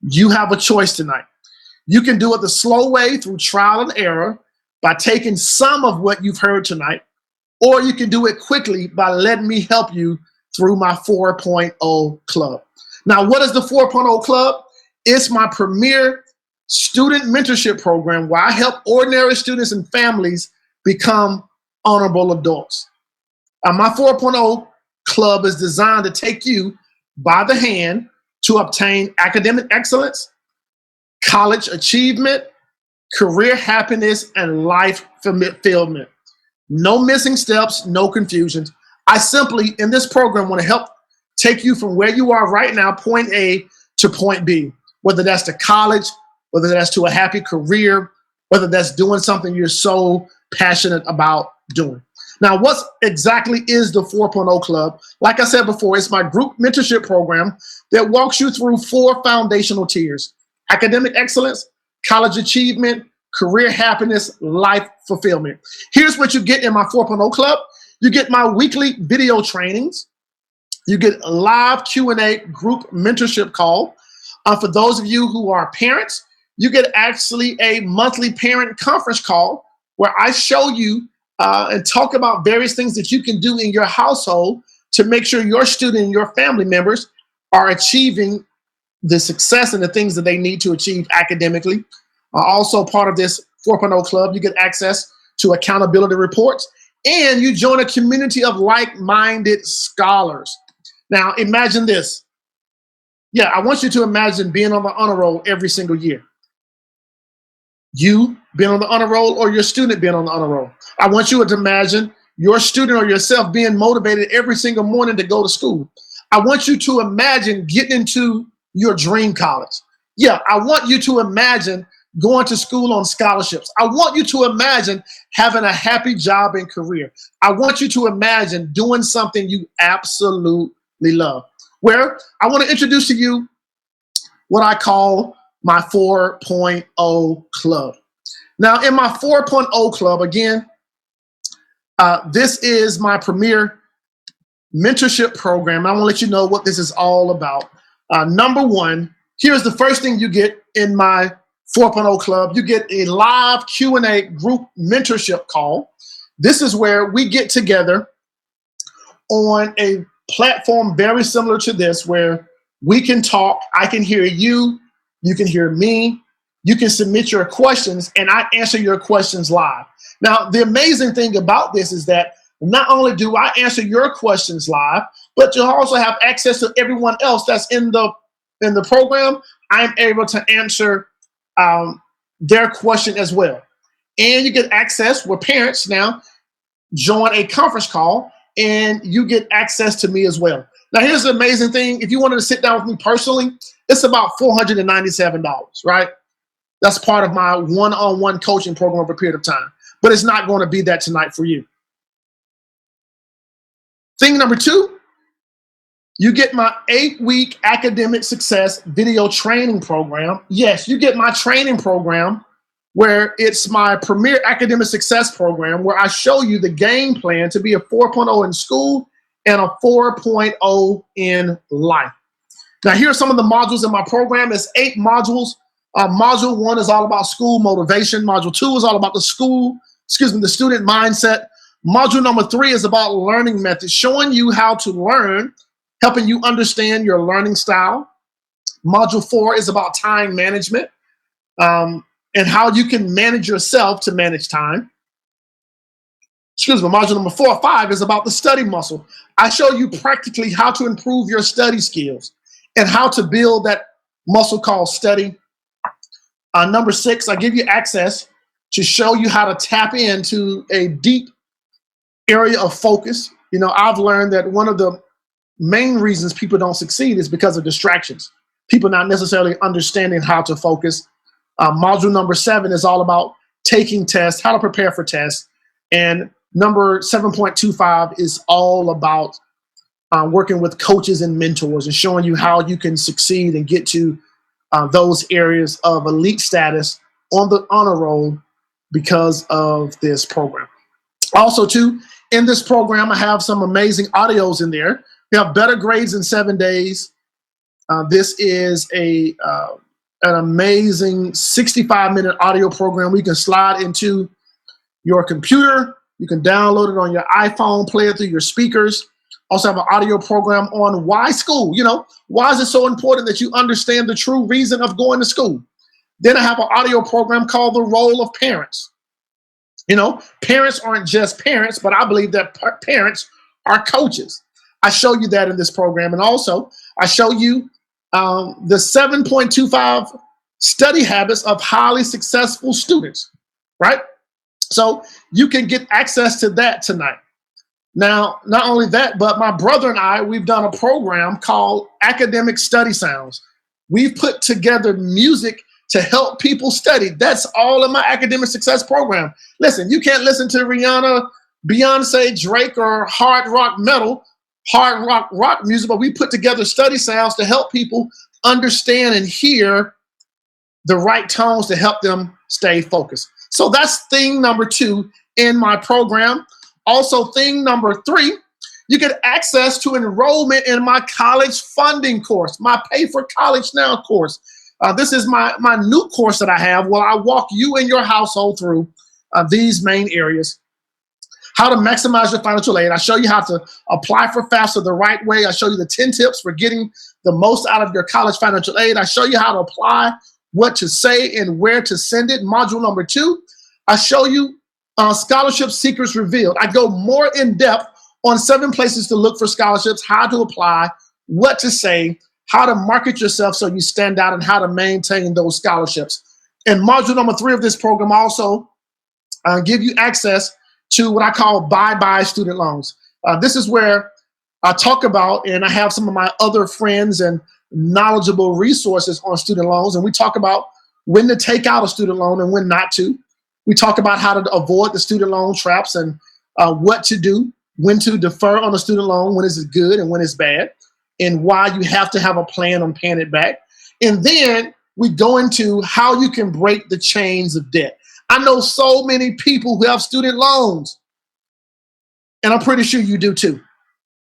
You have a choice tonight. You can do it the slow way through trial and error by taking some of what you've heard tonight, or you can do it quickly by letting me help you through my 4.0 club. Now, what is the 4.0 club? It's my premier student mentorship program where I help ordinary students and families become honorable adults. My 4.0 club is designed to take you by the hand to obtain academic excellence, college achievement, career happiness, and life fulfillment. No missing steps, no confusions. I simply, in this program, want to help take you from where you are right now, point A to point B, whether that's to college, whether that's to a happy career, whether that's doing something you're so passionate about doing. Now, what exactly is the 4.0 Club? Like I said before, it's my group mentorship program that walks you through 4 foundational tiers: academic excellence, college achievement, career happiness, life fulfillment. Here's what you get in my 4.0 Club. You get my weekly video trainings. You get a live Q&A group mentorship call. For those of you who are parents, you get actually a monthly parent conference call where I show you and talk about various things that you can do in your household to make sure your student and your family members are achieving the success and the things that they need to achieve academically. Also part of this 4.0 Club, you get access to accountability reports, and you join a community of like-minded scholars. Now, imagine this. Yeah, I want you to imagine being on the honor roll every single year. You being on the honor roll or your student being on the honor roll. I want you to imagine your student or yourself being motivated every single morning to go to school. I want you to imagine getting into your dream college. Yeah, I want you to imagine going to school on scholarships. I want you to imagine having a happy job and career. I want you to imagine doing something you absolutely love. Where I want to introduce to you what I call my 4.0 club. Now, in my 4.0 club, again, this is my premier mentorship program. I want to let you know what this is all about. Number one, here's the first thing you get in my 4.0 club. You get a live Q&A group mentorship call. This is where we get together on a platform very similar to this, where we can talk. I can hear you. You can hear me. You can submit your questions, and I answer your questions live. Now, the amazing thing about this is that not only do I answer your questions live, but you also have access to everyone else that's in the program. I'm able to answer their question as well. And you get access where parents now join a conference call, and you get access to me as well. Now, here's the amazing thing. If you wanted to sit down with me personally, it's about $497, right? That's part of my one-on-one coaching program over a period of time. But it's not going to be that tonight for you. Thing number two, you get my 8-week academic success video training program. Yes, you get my training program, where it's my premier academic success program, where I show you the game plan to be a 4.0 in school and a 4.0 in life. Now, here are some of the modules in my program. It's 8 modules. Module 1 is all about school motivation. Module 2 is all about the student mindset. Module number 3 is about learning methods, showing you how to learn, helping you understand your learning style. Module 4 is about time management, and how you can manage yourself to manage time. Module number 4 or 5 is about the study muscle. I show you practically how to improve your study skills and how to build that muscle called study. Number 6, I give you access to show you how to tap into a deep area of focus. You know, I've learned that one of the main reasons people don't succeed is because of distractions. People not necessarily understanding how to focus. Module number 7 is all about taking tests, how to prepare for tests. And number 7.25 is all about working with coaches and mentors and showing you how you can succeed and get to those areas of elite status on the honor roll because of this program. Also, too, in this program, I have some amazing audios in there. We have better grades in 7 days. This is an amazing 65-minute audio program. We can slide into your computer. You can download it on your iPhone, play it through your speakers. Also have an audio program on why school. You know, why is it so important that you understand the true reason of going to school? Then I have an audio program called The Role of Parents. You know, parents aren't just parents, but I believe that parents are coaches. I show you that in this program. And also, I show you the 7.25 study habits of highly successful students, right? So you can get access to that tonight. Now, not only that, but my brother and I, we've done a program called Academic Study Sounds. We've put together music to help people study. That's all in my academic success program. Listen, you can't listen to Rihanna, Beyonce, Drake, or hard rock music, but we put together study sounds to help people understand and hear the right tones to help them stay focused. So that's thing number 2 in my program. Also, thing number 3, you get access to enrollment in my college funding course, my Pay for College Now course. This is my new course that I have where I walk you and your household through these main areas. How to maximize your financial aid. I show you how to apply for FAFSA the right way. I show you the 10 tips for getting the most out of your college financial aid. I show you how to apply, what to say, and where to send it. Module number 2, I show you Scholarship Secrets Revealed. I go more in depth on 7 places to look for scholarships, how to apply, what to say, how to market yourself so you stand out, and how to maintain those scholarships. And module number 3 of this program also give you access to what I call bye-bye student loans. This is where I talk about, and I have some of my other friends and knowledgeable resources on student loans, and we talk about when to take out a student loan and when not to. We talk about how to avoid the student loan traps and what to do, when to defer on a student loan, when is it good and when it's bad, and why you have to have a plan on paying it back. And then we go into how you can break the chains of debt. I know so many people who have student loans, and I'm pretty sure you do too.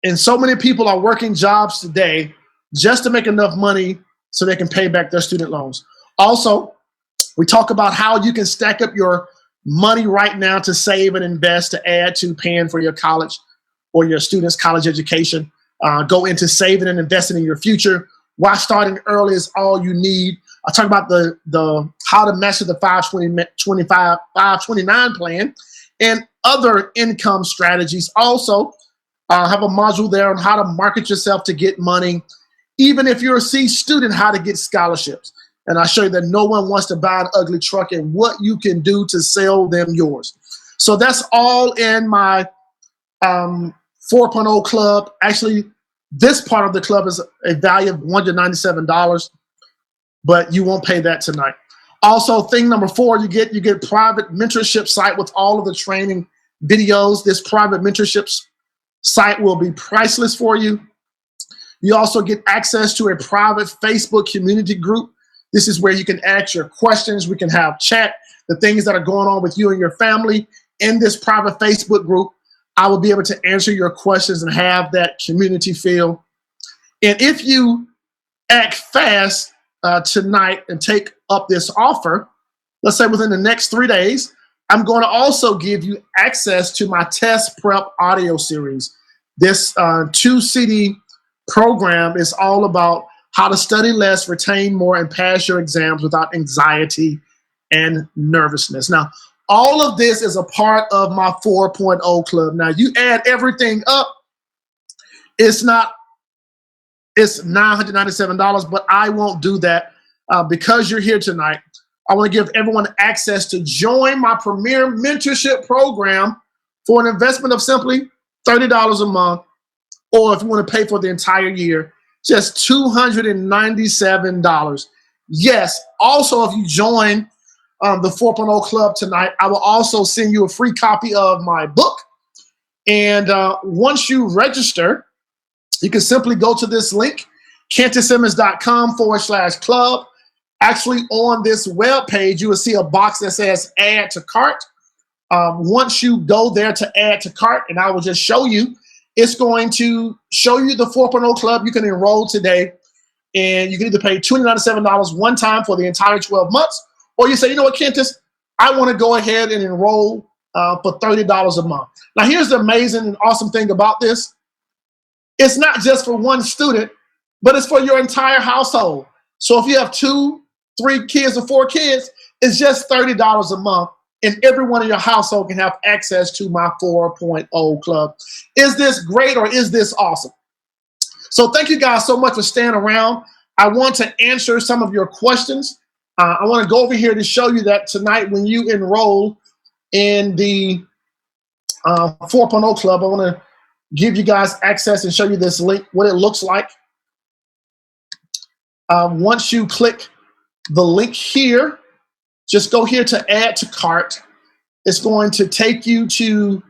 And so many people are working jobs today just to make enough money so they can pay back their student loans. Also, we talk about how you can stack up your money right now to save and invest to add to paying for your college or your students' college education. Go into saving and investing in your future. Why starting early is all you need. I talk about the how to master the 529 plan and other income strategies. Also, have a module there on how to market yourself to get money. Even if you're a C student, how to get scholarships. And I show you that no one wants to buy an ugly truck and what you can do to sell them yours. So that's all in my 4.0 club. Actually, this part of the club is a value of $197, but you won't pay that tonight. Also, thing number 4, you get private mentorship site with all of the training videos. This private mentorship site will be priceless for you. You also get access to a private Facebook community group. This is where you can ask your questions. We can have chat, the things that are going on with you and your family. In this private Facebook group, I will be able to answer your questions and have that community feel. And if you act fast tonight and take up this offer, let's say within the next 3 days, I'm going to also give you access to my test prep audio series. This 2-CD program is all about how to study less, retain more, and pass your exams without anxiety and nervousness. Now, all of this is a part of my 4.0 club. Now, you add everything up, it's $997, but I won't do that because you're here tonight. I want to give everyone access to join my premier mentorship program for an investment of simply $30 a month, or if you want to pay for the entire year, just $297. Yes, also if you join the 4.0 club tonight, I will also send you a free copy of my book. And once you register, you can simply go to this link, kantissimmons.com/club. Actually, on this web page, you will see a box that says add to cart. Once you go there to add to cart, and I will just show you, it's going to show you the 4.0 club. You can enroll today, and you can either pay $297 one time for the entire 12 months, or you say, you know what, Kantis, I want to go ahead and enroll for $30 a month. Now, here's the amazing and awesome thing about this. It's not just for one student, but it's for your entire household. So if you have 2, 3 kids, or 4 kids, it's just $30 a month. And everyone in your household can have access to my 4.0 club. Is this great or is this awesome? So thank you guys so much for staying around. I want to answer some of your questions. I want to go over here to show you that tonight when you enroll in the 4.0 club, I want to give you guys access and show you this link, what it looks like. Once you click the link here, just go here to add to cart. It's going to take you to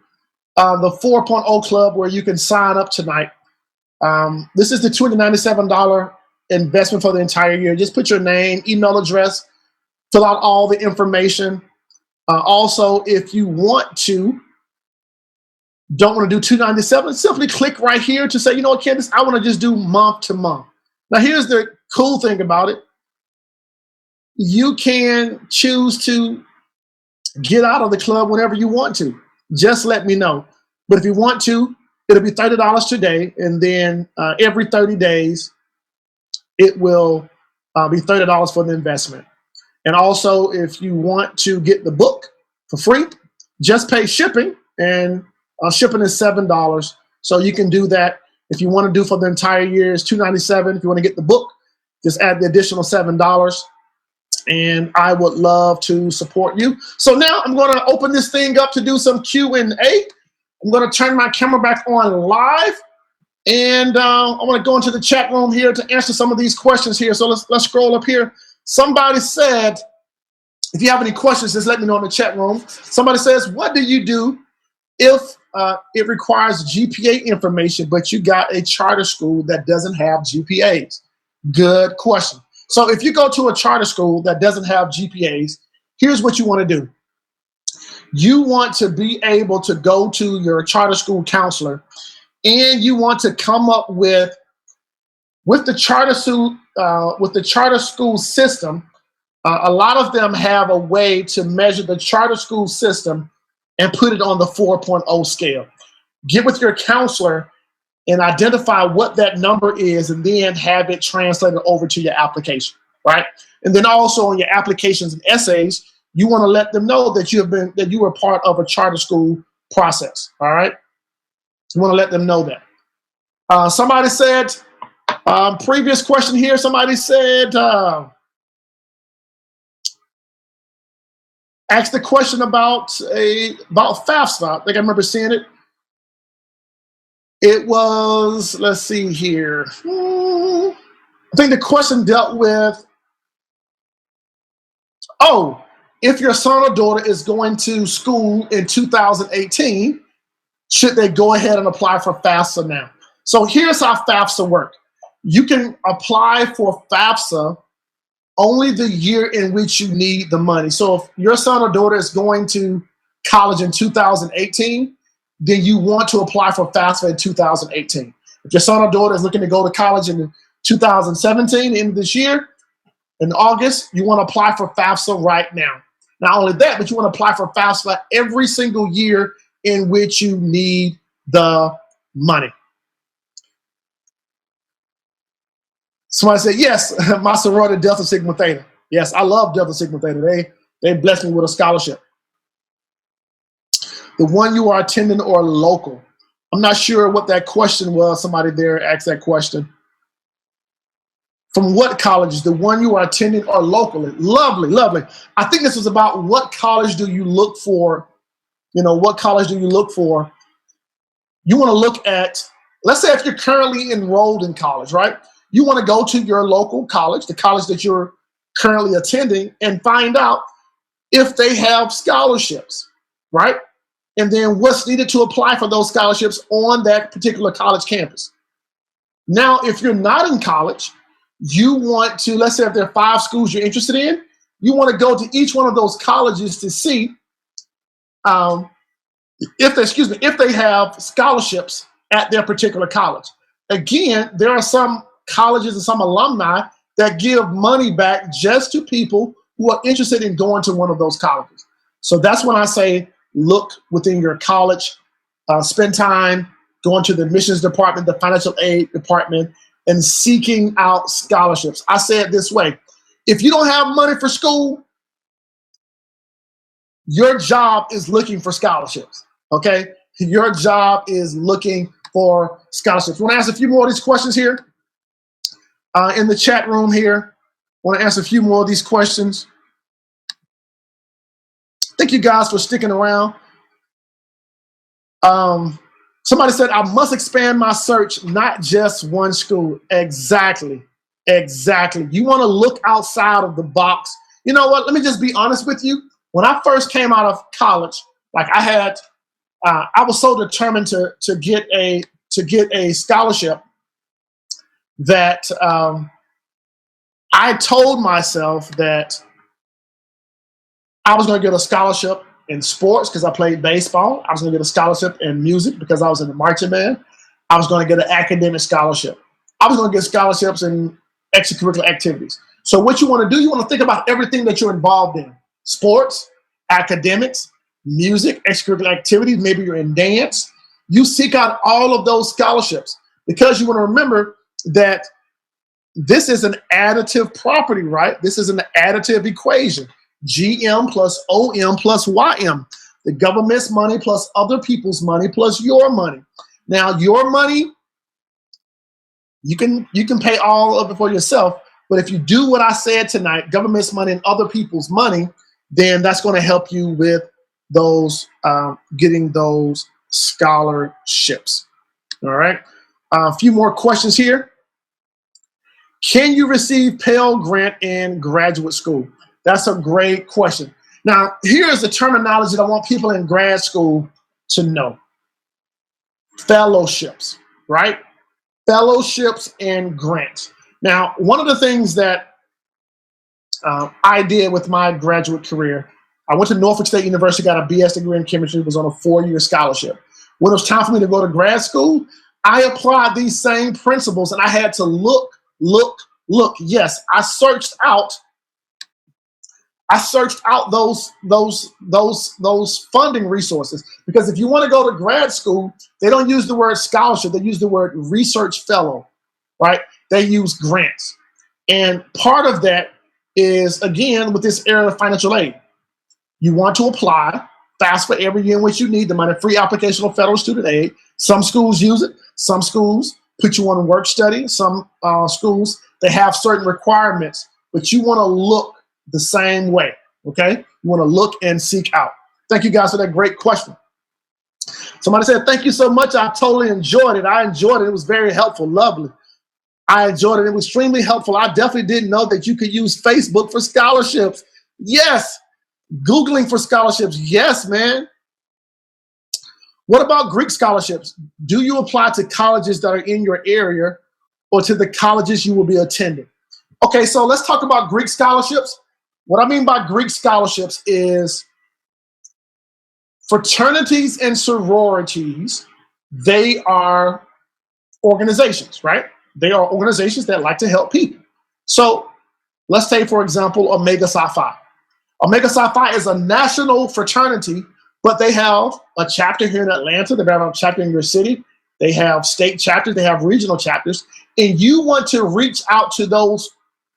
the 4.0 club where you can sign up tonight. This is the $297 investment for the entire year. Just put your name, email address, fill out all the information. Also, if you don't want to do $297, simply click right here to say, you know what, Kantis, I want to just do month to month. Now, here's the cool thing about it. You can choose to get out of the club whenever you want to. Just let me know. But if you want to, it'll be $30 today, and then every 30 days, it will be $30 for the investment. And also, if you want to get the book for free, just pay shipping, and shipping is $7. So you can do that. If you want to do for the entire year, it's $297. If you want to get the book, just add the additional $7. And I would love to support you. So now I'm going to open this thing up to do some Q&A. I'm going to turn my camera back on live, and I want to go into the chat room here to answer some of these questions here. So let's scroll up here. Somebody said, If you have any questions, just let me know in the chat room. Somebody says, what do you do if it requires GPA information, but you got a charter school that doesn't have GPAs? Good question. So if you go to a charter school that doesn't have GPAs, here's what you want to do. You want to be able to go to your charter school counselor, and you want to come up with the charter school system. A lot of them have a way to measure the charter school system and put it on the 4.0 scale. Get with your counselor and identify what that number is, and then have it translated over to your application, right? And then also on your applications and essays, you want to let them know that you were part of a charter school process, all right? You want to let them know that. Somebody said, previous question here, somebody said, asked the question about FAFSA. I think I remember seeing it. It was, let's see here. I think the question dealt with, if your son or daughter is going to school in 2018, should they go ahead and apply for FAFSA now? So here's how FAFSA works. You can apply for FAFSA only the year in which you need the money. So if your son or daughter is going to college in 2018, then you want to apply for FAFSA in 2018. If your son or daughter is looking to go to college in 2017, end of this year, in August, you want to apply for FAFSA right now. Not only that, but you want to apply for FAFSA every single year in which you need the money. Somebody said, yes, my sorority, Delta Sigma Theta. Yes, I love Delta Sigma Theta. They blessed me with a scholarship. The one you are attending or local. I'm not sure what that question was. Somebody there asked that question. From what colleges? The one you are attending or locally? Lovely, lovely. I think this was about what college do you look for? What college do you look for? You want to look at, let's say if you're currently enrolled in college, right? You want to go to your local college, the college that you're currently attending, and find out if they have scholarships, right? And then what's needed to apply for those scholarships on that particular college campus. Now, if you're not in college, you want to, let's say if there are 5 schools you're interested in, you want to go to each one of those colleges to see if they have scholarships at their particular college. Again, there are some colleges and some alumni that give money back just to people who are interested in going to one of those colleges. So that's when I say look within your college, spend time going to the admissions department, the financial aid department, and seeking out scholarships. I say it this way. If you don't have money for school, your job is looking for scholarships, okay? Your job is looking for scholarships. I want to ask a few more of these questions here in the chat room here. I want to answer a few more of these questions. Thank you guys for sticking around. Somebody said, I must expand my search, not just one school. Exactly. You want to look outside of the box. You know what? Let me just be honest with you. When I first came out of college, like I was so determined to get a scholarship that I told myself that I was going to get a scholarship in sports because I played baseball. I was going to get a scholarship in music because I was in the marching band. I was going to get an academic scholarship. I was going to get scholarships in extracurricular activities. So what you want to do, you want to think about everything that you're involved in. Sports, academics, music, extracurricular activities. Maybe you're in dance. You seek out all of those scholarships because you want to remember that this is an additive property, right? This is an additive equation. GM plus OM plus YM. The government's money plus other people's money plus your money. Now, your money, you can pay all of it for yourself, but if you do what I said tonight, government's money and other people's money, then that's going to help you with those getting those scholarships. All right. A few more questions here. Can you receive Pell Grant in graduate school? That's a great question. Now, here's the terminology that I want people in grad school to know. Fellowships, right? Fellowships and grants. Now, one of the things that I did with my graduate career, I went to Norfolk State University, got a BS degree in chemistry, was on a 4-year scholarship. When it was time for me to go to grad school, I applied these same principles, and I had to look. Yes, I searched out those funding resources, because if you want to go to grad school, they don't use the word scholarship, they use the word research fellow, right? They use grants. And part of that is, again, with this area of financial aid. You want to apply FAFSA every year in which you need the money, free application of federal student aid. Some schools use it. Some schools put you on work study. Some schools, they have certain requirements, but you want to look the same way, okay? You want to look and seek out. Thank you guys for that great question. Somebody said, thank you so much. I totally enjoyed it. I enjoyed it. It was very helpful. Lovely. I enjoyed it. It was extremely helpful. I definitely didn't know that you could use Facebook for scholarships. Yes. Googling for scholarships. Yes, man. What about Greek scholarships? Do you apply to colleges that are in your area or to the colleges you will be attending? Okay, so let's talk about Greek scholarships. What I mean by Greek scholarships is fraternities and sororities. They are organizations, right? They are organizations that like to help people. So let's take, for example, Omega Psi Phi. Omega Psi Phi is a national fraternity, but they have a chapter here in Atlanta. They have a chapter in your city. They have state chapters. They have regional chapters. And you want to reach out to those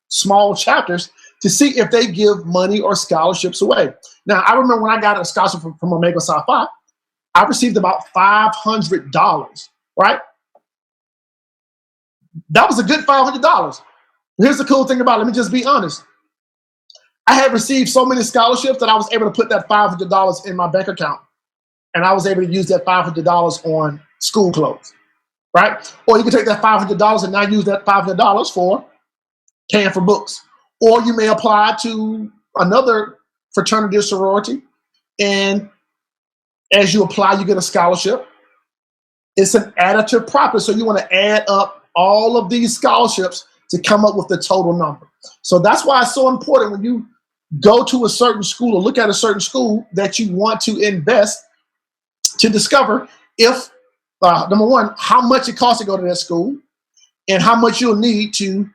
small chapters to see if they give money or scholarships away. Now, I remember when I got a scholarship from Omega Psi Phi, I received about $500, right? That was a good $500. Here's the cool thing about it. Let me just be honest. I had received so many scholarships that I was able to put that $500 in my bank account, and I was able to use that $500 on school clothes, right? Or you can take that $500 and now use that $500 for paying for books. Or you may apply to another fraternity or sorority, and as you apply, you get a scholarship. It's an additive process, so you want to add up all of these scholarships to come up with the total number. So that's why it's so important when you go to a certain school or look at a certain school that you want to invest to discover if, number one, how much it costs to go to that school and how much you'll need to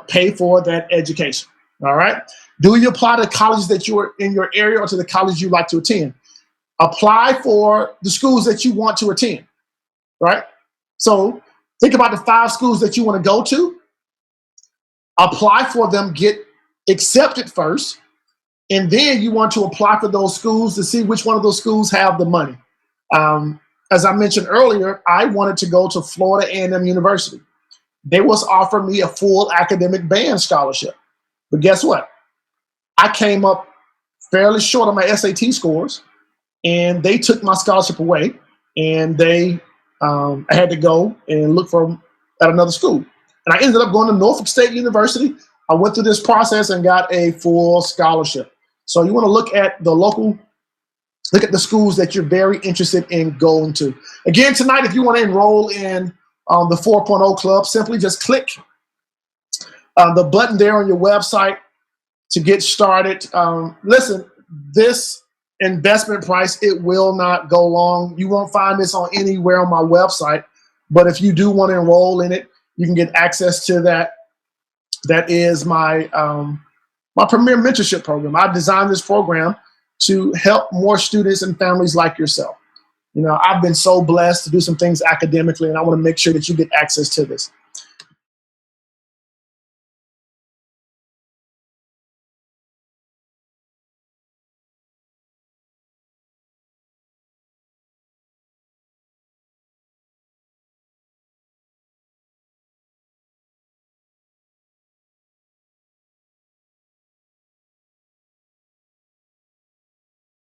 pay for that education. All right. Do you apply to colleges that you're in your area or to the college you like to attend? Apply for the schools that you want to attend. Right. So think about the 5 schools that you want to go to. Apply for them, get accepted first, and then you want to apply for those schools to see which one of those schools have the money. As I mentioned earlier, I wanted to go to Florida A&M University. They was offering me a full academic band scholarship. But guess what? I came up fairly short on my SAT scores, and they took my scholarship away, and I had to go and look at another school. And I ended up going to Norfolk State University. I went through this process and got a full scholarship. So you want to look at the schools that you're very interested in going to. Again, tonight, if you want to enroll in the 4.0 Club, simply just click the button there on your website to get started. Listen, this investment price, it will not go long. You won't find this on anywhere on my website. But if you do want to enroll in it, you can get access to that. That is my premier mentorship program. I designed this program to help more students and families like yourself. You know, I've been so blessed to do some things academically, and I want to make sure that you get access to this.